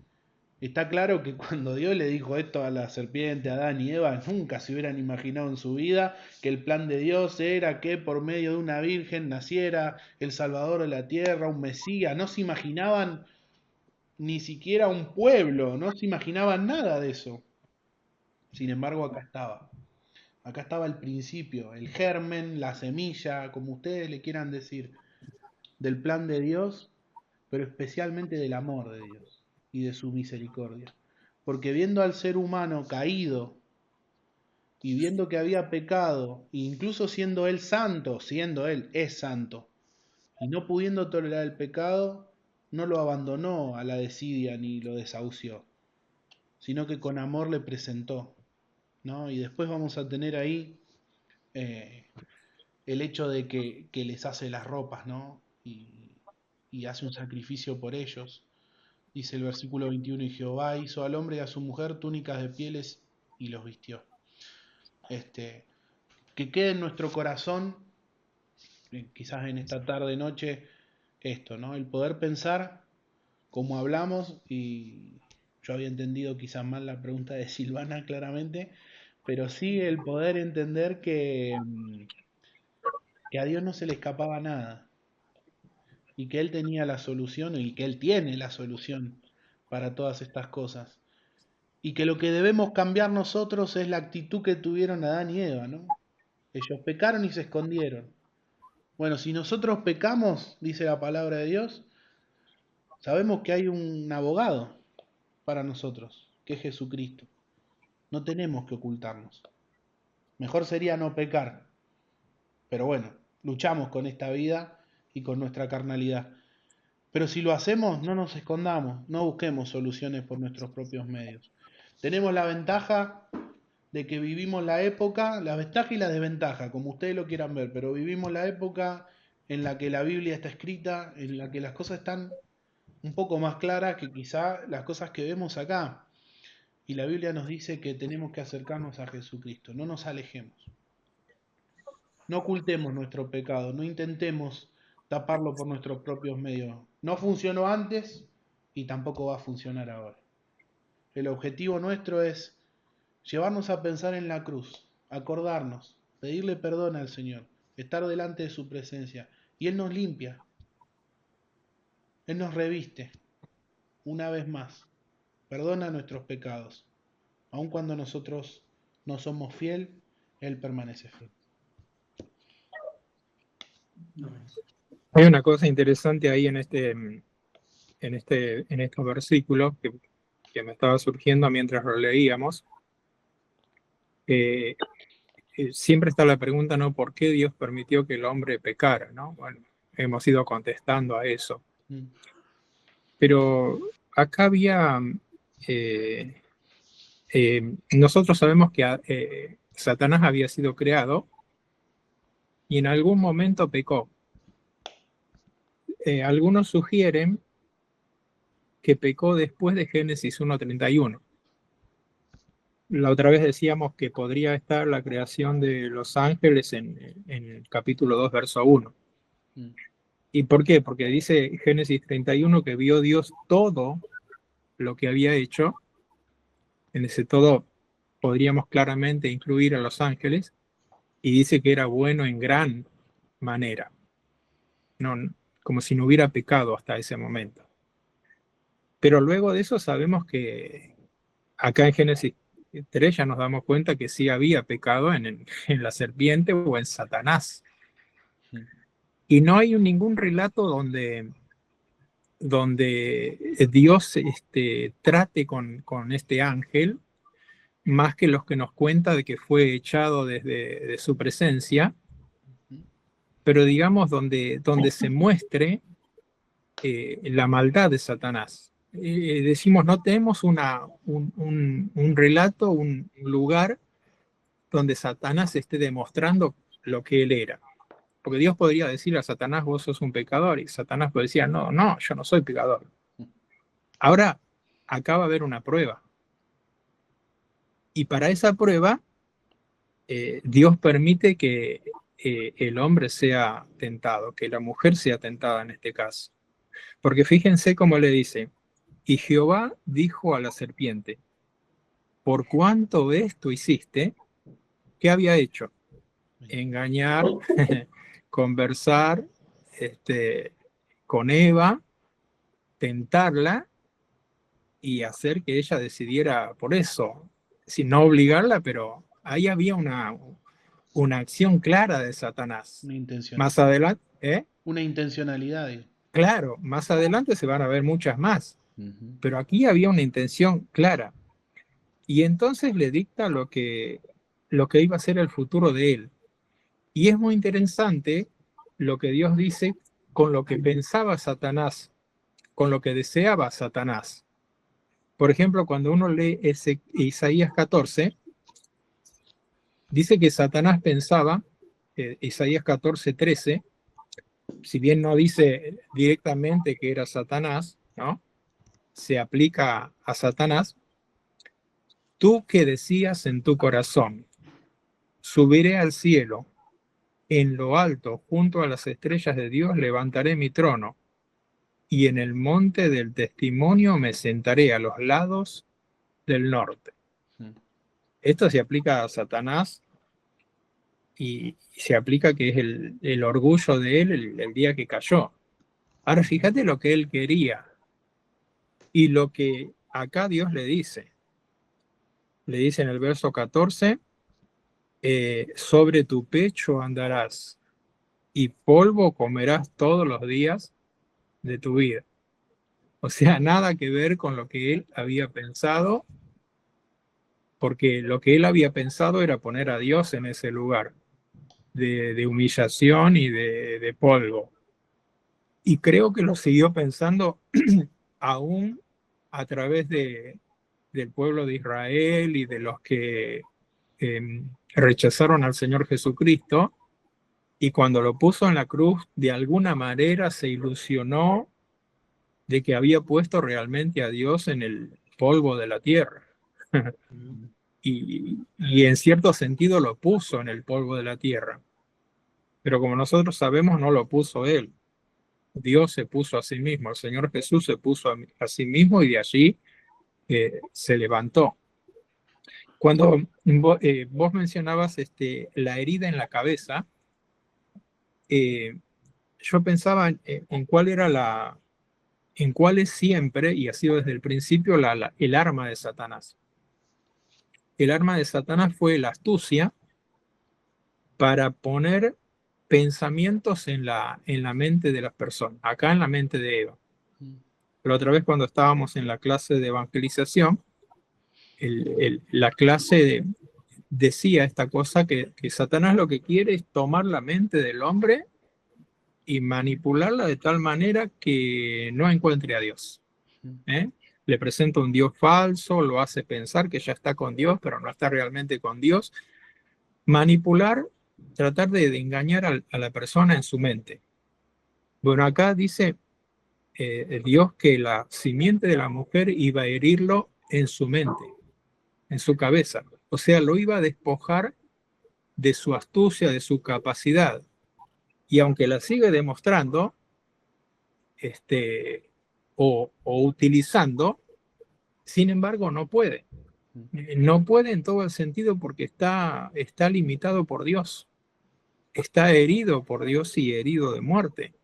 está claro que cuando Dios le dijo esto a la serpiente, a Adán y Eva, nunca se hubieran imaginado en su vida que el plan de Dios era que por medio de una virgen naciera el Salvador de la tierra, un Mesías. No se imaginaban ni siquiera un pueblo, no se imaginaban nada de eso. Sin embargo, acá estaba. Acá estaba el principio, el germen, la semilla, como ustedes le quieran decir, del plan de Dios, pero especialmente del amor de Dios y de su misericordia. Porque viendo al ser humano caído y viendo que había pecado, e incluso siendo él santo, siendo él es santo, y no pudiendo tolerar el pecado, no lo abandonó a la desidia ni lo desahució, sino que con amor le presentó, ¿no? Y después vamos a tener ahí el hecho de que les hace las ropas, ¿no? y hace un sacrificio por ellos. Dice el versículo 21, y Jehová hizo al hombre y a su mujer túnicas de pieles y los vistió. Que quede en nuestro corazón, quizás en esta tarde noche, esto, ¿no? El poder pensar como hablamos, y yo había entendido quizás mal la pregunta de Silvana claramente, pero sí el poder entender que a Dios no se le escapaba nada y que Él tenía la solución y que Él tiene la solución para todas estas cosas. Y que lo que debemos cambiar nosotros es la actitud que tuvieron Adán y Eva, ¿no? Ellos pecaron y se escondieron. Bueno, si nosotros pecamos, dice la palabra de Dios, sabemos que hay un abogado para nosotros, que es Jesucristo. No tenemos que ocultarnos. Mejor sería no pecar. Pero bueno, luchamos con esta vida y con nuestra carnalidad. Pero si lo hacemos, no nos escondamos, no busquemos soluciones por nuestros propios medios. Tenemos la ventaja de que vivimos la época, la ventaja y la desventaja, como ustedes lo quieran ver, pero vivimos la época en la que la Biblia está escrita, en la que las cosas están un poco más claras que quizá las cosas que vemos acá. Y la Biblia nos dice que tenemos que acercarnos a Jesucristo, no nos alejemos. No ocultemos nuestro pecado, no intentemos taparlo por nuestros propios medios. No funcionó antes y tampoco va a funcionar ahora. El objetivo nuestro es llevarnos a pensar en la cruz, acordarnos, pedirle perdón al Señor, estar delante de su presencia. Y Él nos limpia, Él nos reviste, una vez más, perdona nuestros pecados. Aun cuando nosotros no somos fiel, Él permanece fiel. Hay una cosa interesante ahí en estos versículos que me estaba surgiendo mientras lo leíamos. Siempre está la pregunta, ¿no? ¿Por qué Dios permitió que el hombre pecara, ¿no? Bueno, hemos ido contestando a eso. Pero acá había... nosotros sabemos que Satanás había sido creado y en algún momento pecó. Algunos sugieren que pecó después de Génesis 1:31. La otra vez decíamos que podría estar la creación de los ángeles en el capítulo 2, verso 1. ¿Y por qué? Porque dice Génesis 31 que vio Dios todo lo que había hecho. En ese todo podríamos claramente incluir a los ángeles, y dice que era bueno en gran manera. No, como si no hubiera pecado hasta ese momento. Pero luego de eso sabemos que acá en Génesis 3 ya nos damos cuenta que sí había pecado en la serpiente o en Satanás. Y no hay ningún relato donde Dios trate con este ángel, más que los que nos cuenta de que fue echado de su presencia, pero digamos donde se muestre la maldad de Satanás. Decimos, no tenemos un relato, un lugar donde Satanás esté demostrando lo que él era. Porque Dios podría decir a Satanás, vos sos un pecador, y Satanás podría decir, no, yo no soy pecador. Ahora, acá va a haber una prueba. Y para esa prueba, Dios permite que el hombre sea tentado, que la mujer sea tentada en este caso. Porque fíjense cómo le dice, y Jehová dijo a la serpiente, por cuanto esto hiciste, ¿qué había hecho? Engañar, conversar con Eva, tentarla y hacer que ella decidiera por eso, sin no obligarla, pero ahí había una acción clara de Satanás. Una intencionalidad. Más adelante, Una intencionalidad. Claro, más adelante se van a ver muchas más, pero aquí había una intención clara. Y entonces le dicta lo que iba a ser el futuro de él. Y es muy interesante lo que Dios dice con lo que pensaba Satanás, con lo que deseaba Satanás. Por ejemplo, cuando uno lee Isaías 14, dice que Satanás pensaba, Isaías 14:13, si bien no dice directamente que era Satanás, ¿no? Se aplica a Satanás. Tú que decías en tu corazón, subiré al cielo, en lo alto, junto a las estrellas de Dios, levantaré mi trono, y en el monte del testimonio me sentaré a los lados del norte. Esto se aplica a Satanás y se aplica que es el orgullo de él el día que cayó. Ahora fíjate lo que él quería y lo que acá Dios le dice. Le dice en el verso 14, sobre tu pecho andarás y polvo comerás todos los días de tu vida. O sea, nada que ver con lo que él había pensado, porque lo que él había pensado era poner a Dios en ese lugar de humillación y de polvo. Y creo que lo siguió pensando aún a través del pueblo de Israel y de los que rechazaron al Señor Jesucristo, y cuando lo puso en la cruz, de alguna manera se ilusionó de que había puesto realmente a Dios en el polvo de la tierra. y en cierto sentido lo puso en el polvo de la tierra. Pero como nosotros sabemos, no lo puso él. Dios se puso a sí mismo, el Señor Jesús se puso a sí mismo y de allí se levantó. Cuando vos mencionabas la herida en la cabeza, yo pensaba en cuál era en cuál es siempre, y ha sido desde el principio, el arma de Satanás. El arma de Satanás fue la astucia para poner pensamientos en la mente de las personas, acá en la mente de Eva. Pero otra vez cuando estábamos en la clase de evangelización, la clase decía esta cosa, que Satanás lo que quiere es tomar la mente del hombre y manipularla de tal manera que no encuentre a Dios. Le presenta un Dios falso, lo hace pensar que ya está con Dios, pero no está realmente con Dios. Manipular, tratar de engañar a la persona en su mente. Bueno, acá dice Dios que la simiente de la mujer iba a herirlo en su mente, en su cabeza. O sea, lo iba a despojar de su astucia, de su capacidad. Y aunque la sigue demostrando, o utilizando, sin embargo, no puede. No puede en todo el sentido porque está limitado por Dios. Está herido por Dios y herido de muerte.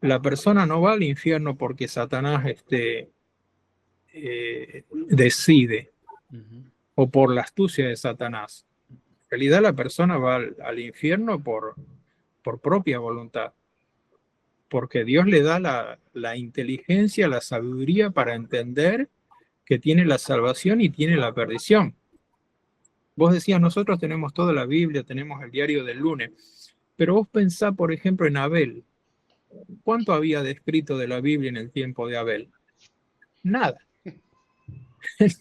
La persona no va al infierno porque Satanás decide, o por la astucia de Satanás. En realidad la persona va al infierno por propia voluntad, porque Dios le da la inteligencia, la sabiduría para entender que tiene la salvación y tiene la perdición. Vos decías, nosotros tenemos toda la Biblia, tenemos el diario del lunes, pero vos pensá, por ejemplo, en Abel. ¿Cuánto había descrito de la Biblia en el tiempo de Abel? Nada.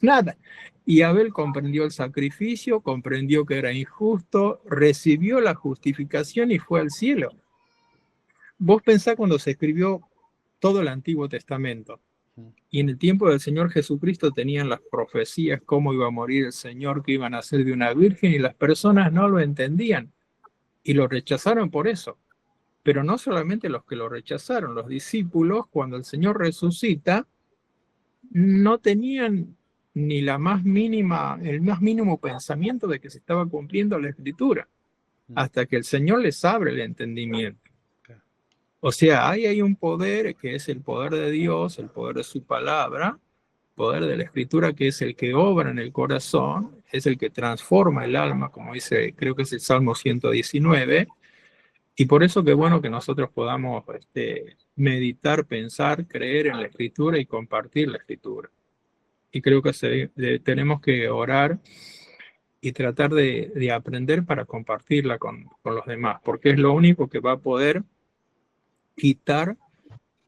Nada. Y Abel comprendió el sacrificio, comprendió que era injusto, recibió la justificación y fue al cielo. Vos pensá cuando se escribió todo el Antiguo Testamento, y en el tiempo del Señor Jesucristo tenían las profecías, cómo iba a morir el Señor, que iba a nacer de una virgen, y las personas no lo entendían, y lo rechazaron por eso. Pero no solamente los que lo rechazaron, los discípulos, cuando el Señor resucita, no tenían ni el más mínimo pensamiento de que se estaba cumpliendo la Escritura, hasta que el Señor les abre el entendimiento. O sea, hay un poder que es el poder de Dios, el poder de su palabra, poder de la Escritura, que es el que obra en el corazón, es el que transforma el alma, como dice, creo que es el Salmo 119, y por eso que bueno que nosotros podamos meditar, pensar, creer en la Escritura y compartir la Escritura. Y creo que tenemos que orar y tratar de aprender para compartirla con los demás, porque es lo único que va a poder quitar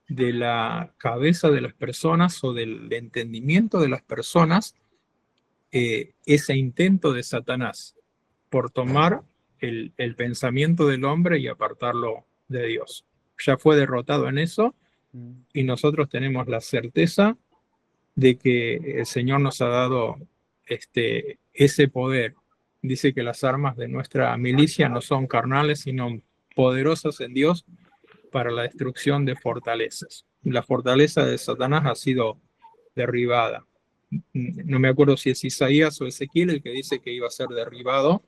de la cabeza de las personas o del entendimiento de las personas ese intento de Satanás por tomar el pensamiento del hombre y apartarlo de Dios. ya fue derrotado en eso, y nosotros tenemos la certeza de que el Señor nos ha dado ese poder. Dice que las armas de nuestra milicia no son carnales, sino poderosas en Dios para la destrucción de fortalezas. La fortaleza de Satanás ha sido derribada. No me acuerdo si es Isaías o Ezequiel el que dice que iba a ser derribado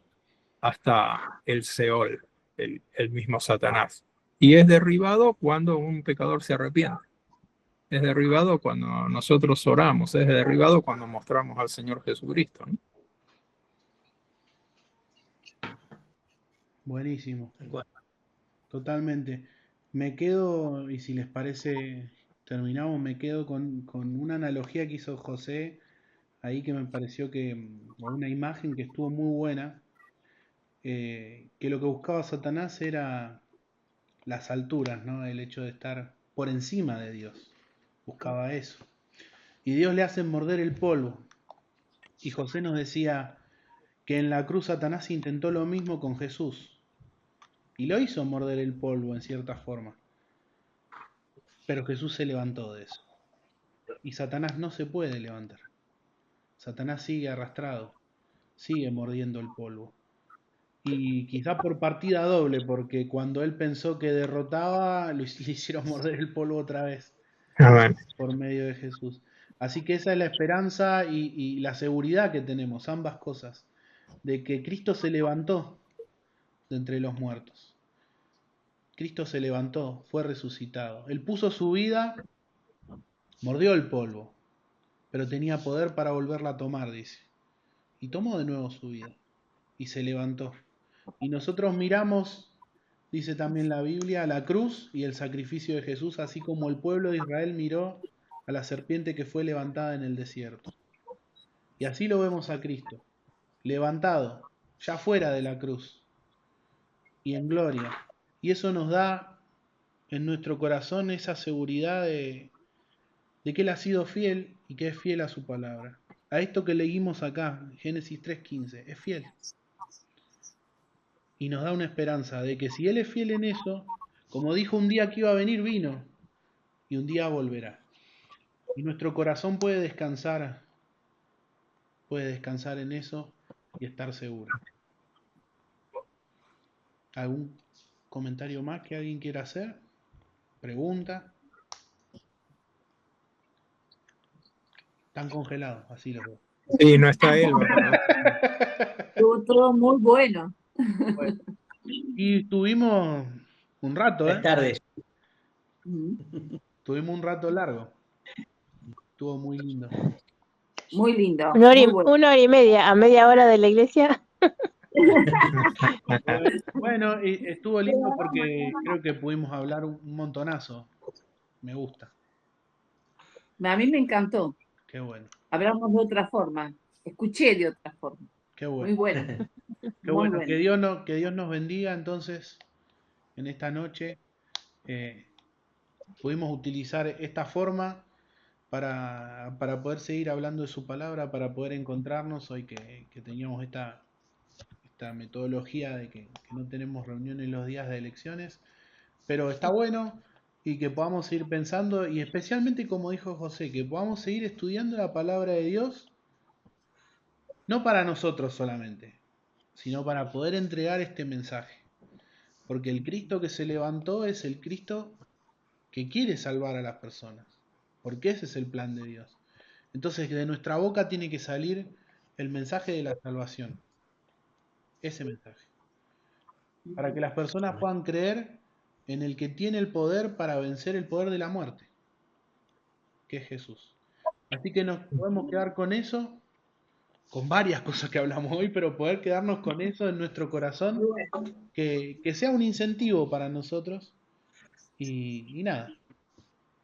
hasta el Seol, el mismo Satanás. Y es derribado cuando un pecador se arrepiente. Es derribado cuando nosotros oramos, es derribado cuando mostramos al Señor Jesucristo, ¿no? Buenísimo, totalmente. Me quedo, y si les parece, terminamos, me quedo con una analogía que hizo José ahí que me pareció que, o una imagen que estuvo muy buena, que lo que buscaba Satanás era las alturas, ¿no? El hecho de estar por encima de Dios. Buscaba eso. Y Dios le hace morder el polvo. Y José nos decía que en la cruz Satanás intentó lo mismo con Jesús. Y lo hizo morder el polvo en cierta forma. Pero Jesús se levantó de eso. Y Satanás no se puede levantar. Satanás sigue arrastrado, sigue mordiendo el polvo. Y quizá por partida doble, porque cuando él pensó que derrotaba, le hicieron morder el polvo otra vez Amén. por medio de Jesús. Así que esa es la esperanza y la seguridad que tenemos, ambas cosas, de que Cristo se levantó de entre los muertos. Cristo se levantó, fue resucitado. Él puso su vida, mordió el polvo, pero tenía poder para volverla a tomar, dice. Y tomó de nuevo su vida y se levantó. Y nosotros miramos, dice también la Biblia, a la cruz y el sacrificio de Jesús, así como el pueblo de Israel miró a la serpiente que fue levantada en el desierto. Y así lo vemos a Cristo, levantado, ya fuera de la cruz y en gloria. Y eso nos da en nuestro corazón esa seguridad de que Él ha sido fiel y que es fiel a su palabra. A esto que leímos acá, Génesis 3:15, es fiel. Y nos da una esperanza de que si Él es fiel en eso, como dijo un día que iba a venir, vino, y un día volverá. Y nuestro corazón puede descansar en eso y estar seguro. ¿Algún comentario más que alguien quiera hacer? ¿Pregunta? Están congelados, así los veo. Sí, no está él, ¿verdad? Estuvo todo muy bueno. Bueno, y tuvimos un rato, Es tarde. Tuvimos un rato largo. Estuvo muy lindo. Muy lindo. Una hora, Muy bueno. 1 hora y media, a media hora de la iglesia. Bueno, y estuvo lindo porque creo que pudimos hablar un montonazo. Me gusta. A mí me encantó. Qué bueno. Hablamos de otra forma. Escuché de otra forma. Qué Muy bueno. bueno. Qué Muy bueno. bueno. Que Dios nos bendiga entonces en esta noche. Pudimos utilizar esta forma para poder seguir hablando de su palabra, para poder encontrarnos hoy que teníamos esta metodología de que no tenemos reuniones los días de elecciones, pero está bueno y que podamos seguir pensando y especialmente como dijo José, que podamos seguir estudiando la palabra de Dios, no para nosotros solamente, sino para poder entregar este mensaje, porque el Cristo que se levantó es el Cristo que quiere salvar a las personas, porque ese es el plan de Dios. Entonces de nuestra boca tiene que salir el mensaje de la salvación, ese mensaje, para que las personas puedan creer en el que tiene el poder para vencer el poder de la muerte, que es Jesús. Así que nos podemos quedar con eso, con varias cosas que hablamos hoy, pero poder quedarnos con eso en nuestro corazón, que sea un incentivo para nosotros. Y nada,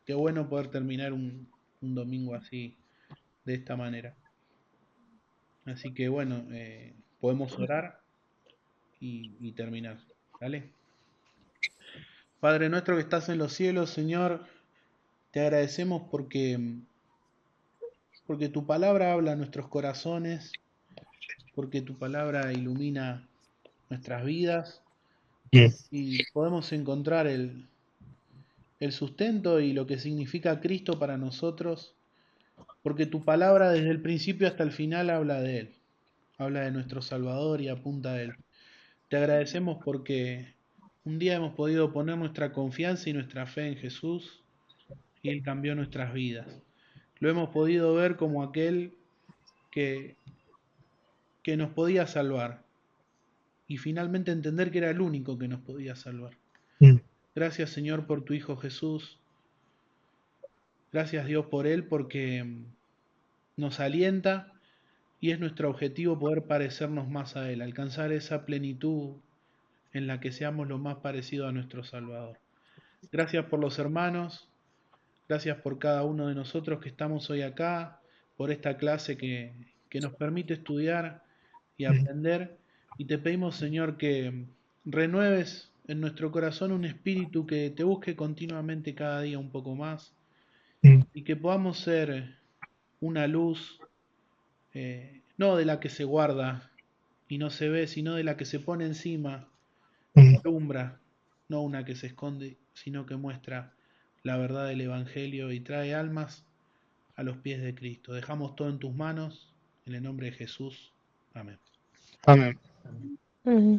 qué bueno poder terminar un domingo así, de esta manera. Así que bueno, podemos orar y terminar. ¿Vale? Padre nuestro que estás en los cielos, Señor, te agradecemos porque tu palabra habla a nuestros corazones, porque tu palabra ilumina nuestras vidas y podemos encontrar el sustento y lo que significa Cristo para nosotros, porque tu palabra desde el principio hasta el final habla de Él, habla de nuestro Salvador y apunta a Él. Te agradecemos porque un día hemos podido poner nuestra confianza y nuestra fe en Jesús y Él cambió nuestras vidas. Lo hemos podido ver como aquel que, que nos podía salvar y finalmente entender que era el único que nos podía salvar. Gracias, Señor, por tu Hijo Jesús. Gracias, Dios, por Él, porque nos alienta y es nuestro objetivo poder parecernos más a Él, alcanzar esa plenitud en la que seamos lo más parecido a nuestro Salvador. Gracias por los hermanos, gracias por cada uno de nosotros que estamos hoy acá, por esta clase que nos permite estudiar y aprender. Y te pedimos, Señor, que renueves en nuestro corazón un espíritu que te busque continuamente cada día un poco más y que podamos ser una luz, no de la que se guarda y no se ve, sino de la que se pone encima, alumbra, no una que se esconde, sino que muestra la verdad del Evangelio y trae almas a los pies de Cristo. Dejamos todo en tus manos, en el nombre de Jesús. Amén. Amén. Mm.